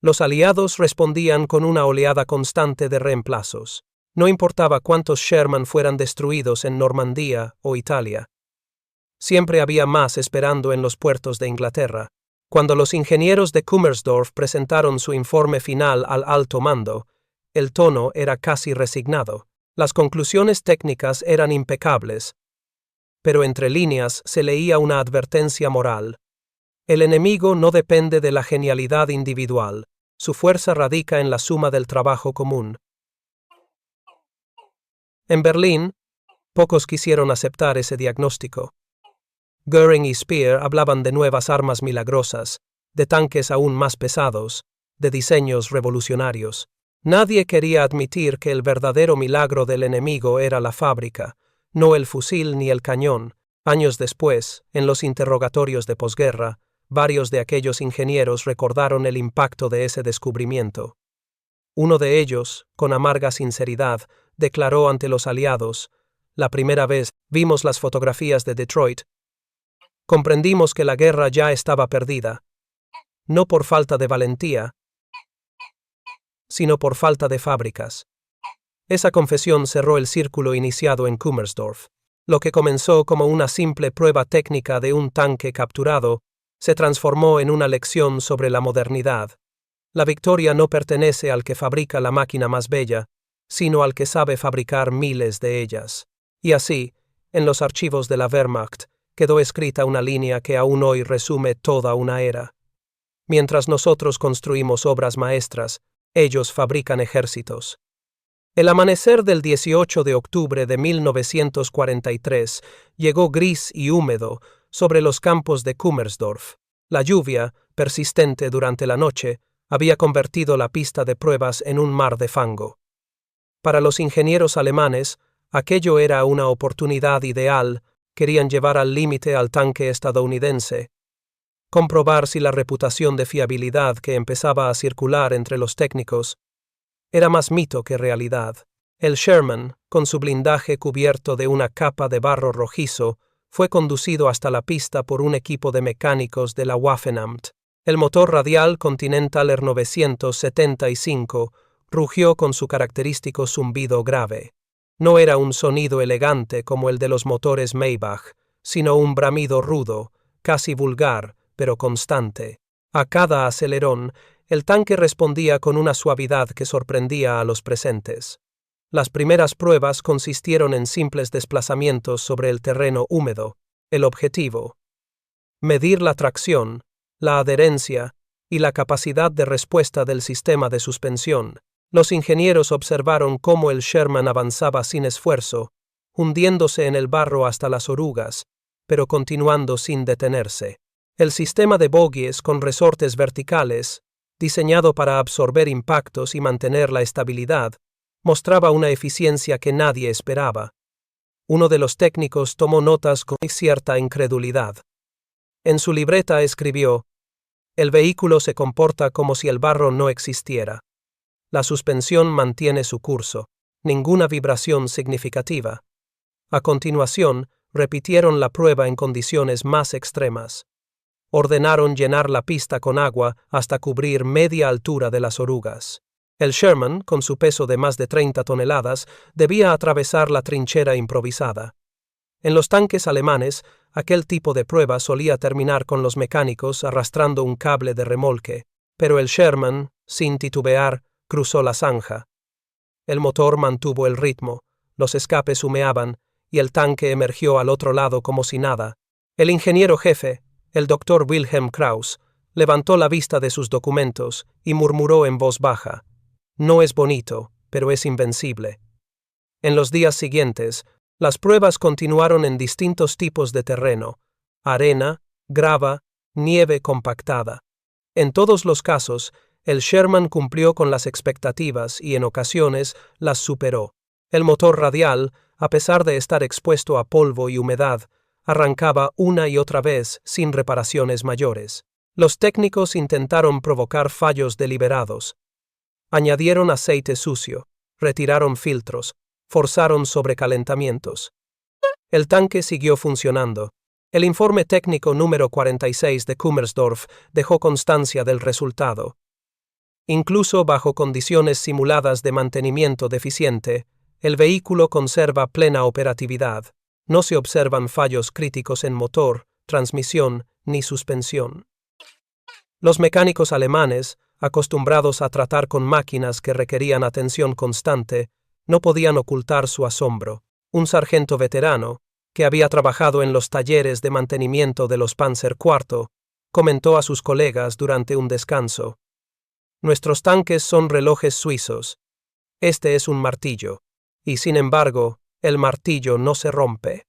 los aliados respondían con una oleada constante de reemplazos. No importaba cuántos Sherman fueran destruidos en Normandía o Italia. Siempre había más esperando en los puertos de Inglaterra. Cuando los ingenieros de Kummersdorf presentaron su informe final al alto mando, el tono era casi resignado. Las conclusiones técnicas eran impecables, pero entre líneas se leía una advertencia moral. El enemigo no depende de la genialidad individual, su fuerza radica en la suma del trabajo común. En Berlín, pocos quisieron aceptar ese diagnóstico. Göring y Speer hablaban de nuevas armas milagrosas, de tanques aún más pesados, de diseños revolucionarios. Nadie quería admitir que el verdadero milagro del enemigo era la fábrica, no el fusil ni el cañón. Años después, en los interrogatorios de posguerra, varios de aquellos ingenieros recordaron el impacto de ese descubrimiento. Uno de ellos, con amarga sinceridad, declaró ante los aliados: «La primera vez vimos las fotografías de Detroit, comprendimos que la guerra ya estaba perdida, no por falta de valentía, sino por falta de fábricas». Esa confesión cerró el círculo iniciado en Kummersdorf. Lo que comenzó como una simple prueba técnica de un tanque capturado se transformó en una lección sobre la modernidad. La victoria no pertenece al que fabrica la máquina más bella, sino al que sabe fabricar miles de ellas. Y así, en los archivos de la Wehrmacht, quedó escrita una línea que aún hoy resume toda una era. Mientras nosotros construimos obras maestras, ellos fabrican ejércitos. El amanecer del 18 de octubre de 1943 llegó gris y húmedo sobre los campos de Kummersdorf. La lluvia, persistente durante la noche, había convertido la pista de pruebas en un mar de fango. Para los ingenieros alemanes, aquello era una oportunidad ideal. Querían llevar al límite al tanque estadounidense, comprobar si la reputación de fiabilidad que empezaba a circular entre los técnicos era más mito que realidad. El Sherman, con su blindaje cubierto de una capa de barro rojizo, fue conducido hasta la pista por un equipo de mecánicos de la Waffenamt. El motor radial Continental R975 rugió con su característico zumbido grave. No era un sonido elegante como el de los motores Maybach, sino un bramido rudo, casi vulgar, pero constante. A cada acelerón, el tanque respondía con una suavidad que sorprendía a los presentes. Las primeras pruebas consistieron en simples desplazamientos sobre el terreno húmedo. El objetivo: medir la tracción, la adherencia y la capacidad de respuesta del sistema de suspensión. Los ingenieros observaron cómo el Sherman avanzaba sin esfuerzo, hundiéndose en el barro hasta las orugas, pero continuando sin detenerse. El sistema de bogies con resortes verticales, diseñado para absorber impactos y mantener la estabilidad, mostraba una eficiencia que nadie esperaba. Uno de los técnicos tomó notas con cierta incredulidad. En su libreta escribió: «El vehículo se comporta como si el barro no existiera. La suspensión mantiene su curso, ninguna vibración significativa». A continuación, repitieron la prueba en condiciones más extremas. Ordenaron llenar la pista con agua hasta cubrir media altura de las orugas. El Sherman, con su peso de más de 30 toneladas, debía atravesar la trinchera improvisada. En los tanques alemanes, aquel tipo de prueba solía terminar con los mecánicos arrastrando un cable de remolque, pero el Sherman, sin titubear, cruzó la zanja. El motor mantuvo el ritmo, los escapes humeaban, y el tanque emergió al otro lado como si nada. El ingeniero jefe, el Dr. Wilhelm Krauss, levantó la vista de sus documentos y murmuró en voz baja: «No es bonito, pero es invencible». En los días siguientes, las pruebas continuaron en distintos tipos de terreno: arena, grava, nieve compactada. En todos los casos, el Sherman cumplió con las expectativas y en ocasiones las superó. El motor radial, a pesar de estar expuesto a polvo y humedad, arrancaba una y otra vez sin reparaciones mayores. Los técnicos intentaron provocar fallos deliberados. Añadieron aceite sucio, retiraron filtros, forzaron sobrecalentamientos. El tanque siguió funcionando. El informe técnico número 46 de Kummersdorf dejó constancia del resultado. Incluso bajo condiciones simuladas de mantenimiento deficiente, el vehículo conserva plena operatividad. No se observan fallos críticos en motor, transmisión ni suspensión. Los mecánicos alemanes, acostumbrados a tratar con máquinas que requerían atención constante, no podían ocultar su asombro. Un sargento veterano, que había trabajado en los talleres de mantenimiento de los Panzer IV, comentó a sus colegas durante un descanso: «Nuestros tanques son relojes suizos. Este es un martillo, y sin embargo, el martillo no se rompe».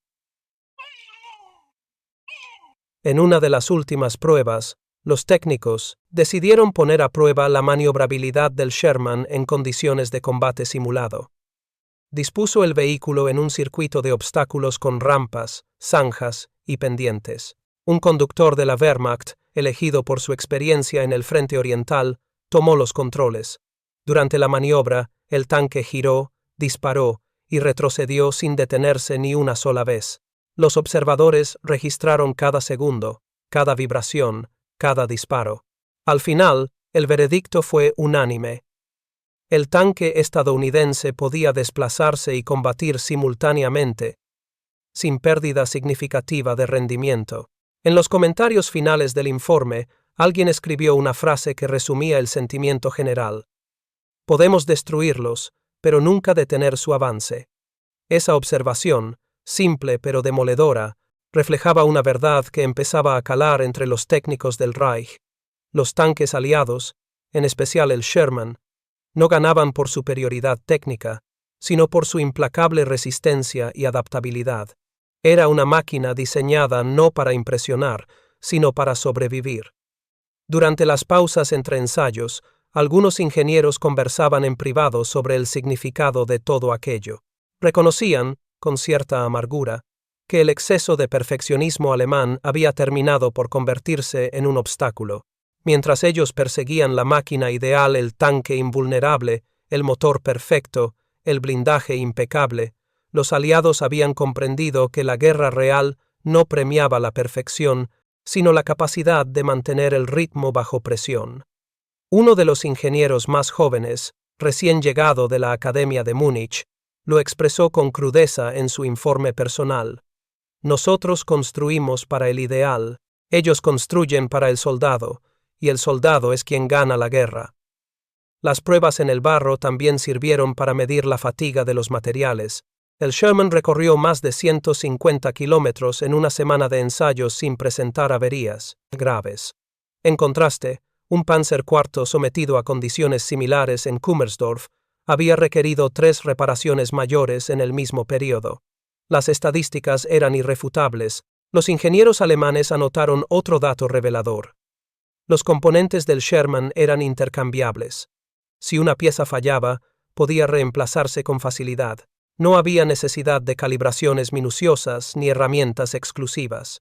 En una de las últimas pruebas, los técnicos decidieron poner a prueba la maniobrabilidad del Sherman en condiciones de combate simulado. Dispuso el vehículo en un circuito de obstáculos con rampas, zanjas y pendientes. Un conductor de la Wehrmacht, elegido por su experiencia en el frente oriental, tomó los controles. Durante la maniobra, el tanque giró, disparó y retrocedió sin detenerse ni una sola vez. Los observadores registraron cada segundo, cada vibración, cada disparo. Al final, el veredicto fue unánime. El tanque estadounidense podía desplazarse y combatir simultáneamente, sin pérdida significativa de rendimiento. En los comentarios finales del informe, alguien escribió una frase que resumía el sentimiento general: «Podemos destruirlos, pero nunca detener su avance». Esa observación, simple pero demoledora, reflejaba una verdad que empezaba a calar entre los técnicos del Reich. Los tanques aliados, en especial el Sherman, no ganaban por superioridad técnica, sino por su implacable resistencia y adaptabilidad. Era una máquina diseñada no para impresionar, sino para sobrevivir. Durante las pausas entre ensayos, algunos ingenieros conversaban en privado sobre el significado de todo aquello. Reconocían, con cierta amargura, que el exceso de perfeccionismo alemán había terminado por convertirse en un obstáculo. Mientras ellos perseguían la máquina ideal, el tanque invulnerable, el motor perfecto, el blindaje impecable, los aliados habían comprendido que la guerra real no premiaba la perfección, sino la capacidad de mantener el ritmo bajo presión. Uno de los ingenieros más jóvenes, recién llegado de la Academia de Múnich, lo expresó con crudeza en su informe personal: «Nosotros construimos para el ideal, ellos construyen para el soldado, y el soldado es quien gana la guerra». Las pruebas en el barro también sirvieron para medir la fatiga de los materiales. El Sherman recorrió más de 150 kilómetros en una semana de ensayos sin presentar averías graves. En contraste, un Panzer IV sometido a condiciones similares en Kummersdorf había requerido 3 reparaciones mayores en el mismo periodo. Las estadísticas eran irrefutables. Los ingenieros alemanes anotaron otro dato revelador. Los componentes del Sherman eran intercambiables. Si una pieza fallaba, podía reemplazarse con facilidad. No había necesidad de calibraciones minuciosas ni herramientas exclusivas.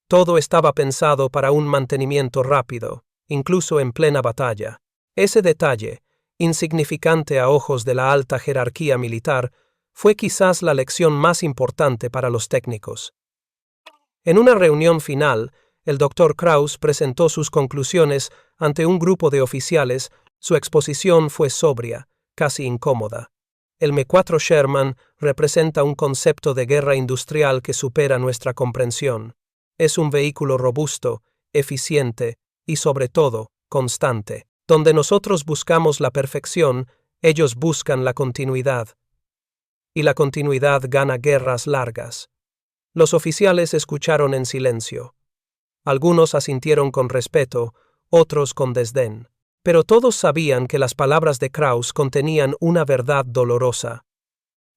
Todo estaba pensado para un mantenimiento rápido, incluso en plena batalla. Ese detalle, insignificante a ojos de la alta jerarquía militar, fue quizás la lección más importante para los técnicos. En una reunión final, el Dr. Kraus presentó sus conclusiones ante un grupo de oficiales. Su exposición fue sobria, casi incómoda. El M4 Sherman representa un concepto de guerra industrial que supera nuestra comprensión. Es un vehículo robusto, eficiente y, sobre todo, constante. Donde nosotros buscamos la perfección, ellos buscan la continuidad. Y la continuidad gana guerras largas. Los oficiales escucharon en silencio. Algunos asintieron con respeto, otros con desdén. Pero todos sabían que las palabras de Kraus contenían una verdad dolorosa.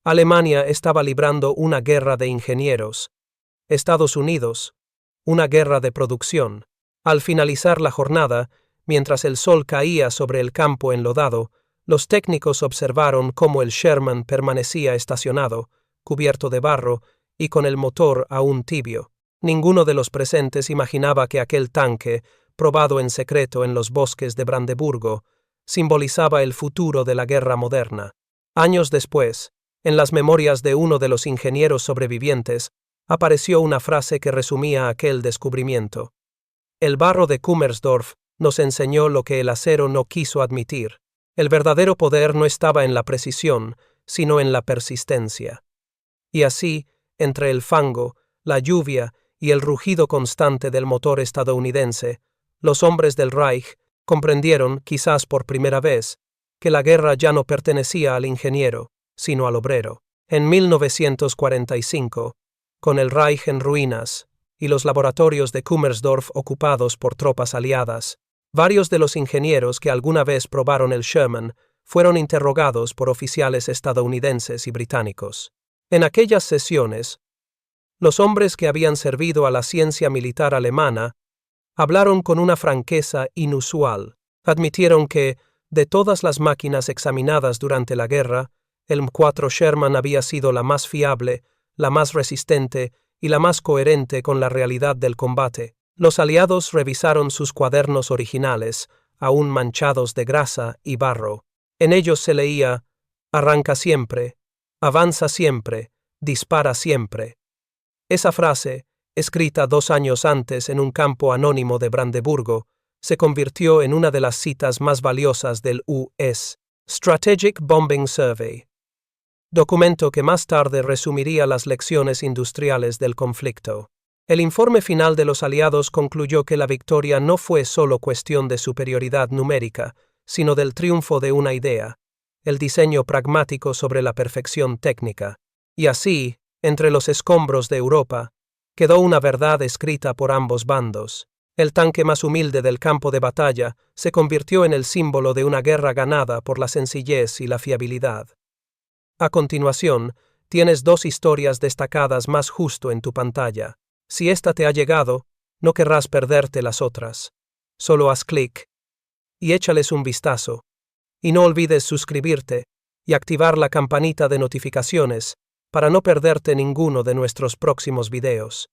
Alemania estaba librando una guerra de ingenieros. Estados Unidos, una guerra de producción. Al finalizar la jornada, mientras el sol caía sobre el campo enlodado, los técnicos observaron cómo el Sherman permanecía estacionado, cubierto de barro y con el motor aún tibio. Ninguno de los presentes imaginaba que aquel tanque, probado en secreto en los bosques de Brandeburgo, simbolizaba el futuro de la guerra moderna. Años después, en las memorias de uno de los ingenieros sobrevivientes, apareció una frase que resumía aquel descubrimiento. El barro de Kummersdorf nos enseñó lo que el acero no quiso admitir. El verdadero poder no estaba en la precisión, sino en la persistencia. Y así, entre el fango, la lluvia y el rugido constante del motor estadounidense, los hombres del Reich comprendieron, quizás por primera vez, que la guerra ya no pertenecía al ingeniero, sino al obrero. En 1945, con el Reich en ruinas y los laboratorios de Kummersdorf ocupados por tropas aliadas, varios de los ingenieros que alguna vez probaron el Sherman fueron interrogados por oficiales estadounidenses y británicos. En aquellas sesiones, los hombres que habían servido a la ciencia militar alemana hablaron con una franqueza inusual. Admitieron que, de todas las máquinas examinadas durante la guerra, el M4 Sherman había sido la más fiable, la más resistente y la más coherente con la realidad del combate. Los aliados revisaron sus cuadernos originales, aún manchados de grasa y barro. En ellos se leía: arranca siempre, avanza siempre, dispara siempre. Esa frase, escrita 2 años antes en un campo anónimo de Brandeburgo, se convirtió en una de las citas más valiosas del U.S. Strategic Bombing Survey, documento que más tarde resumiría las lecciones industriales del conflicto. El informe final de los aliados concluyó que la victoria no fue solo cuestión de superioridad numérica, sino del triunfo de una idea, el diseño pragmático sobre la perfección técnica. Y así, entre los escombros de Europa, quedó una verdad escrita por ambos bandos. El tanque más humilde del campo de batalla se convirtió en el símbolo de una guerra ganada por la sencillez y la fiabilidad. A continuación, tienes 2 historias destacadas más justo en tu pantalla. Si esta te ha llegado, no querrás perderte las otras. Solo haz clic y échales un vistazo. Y no olvides suscribirte y activar la campanita de notificaciones para no perderte ninguno de nuestros próximos videos.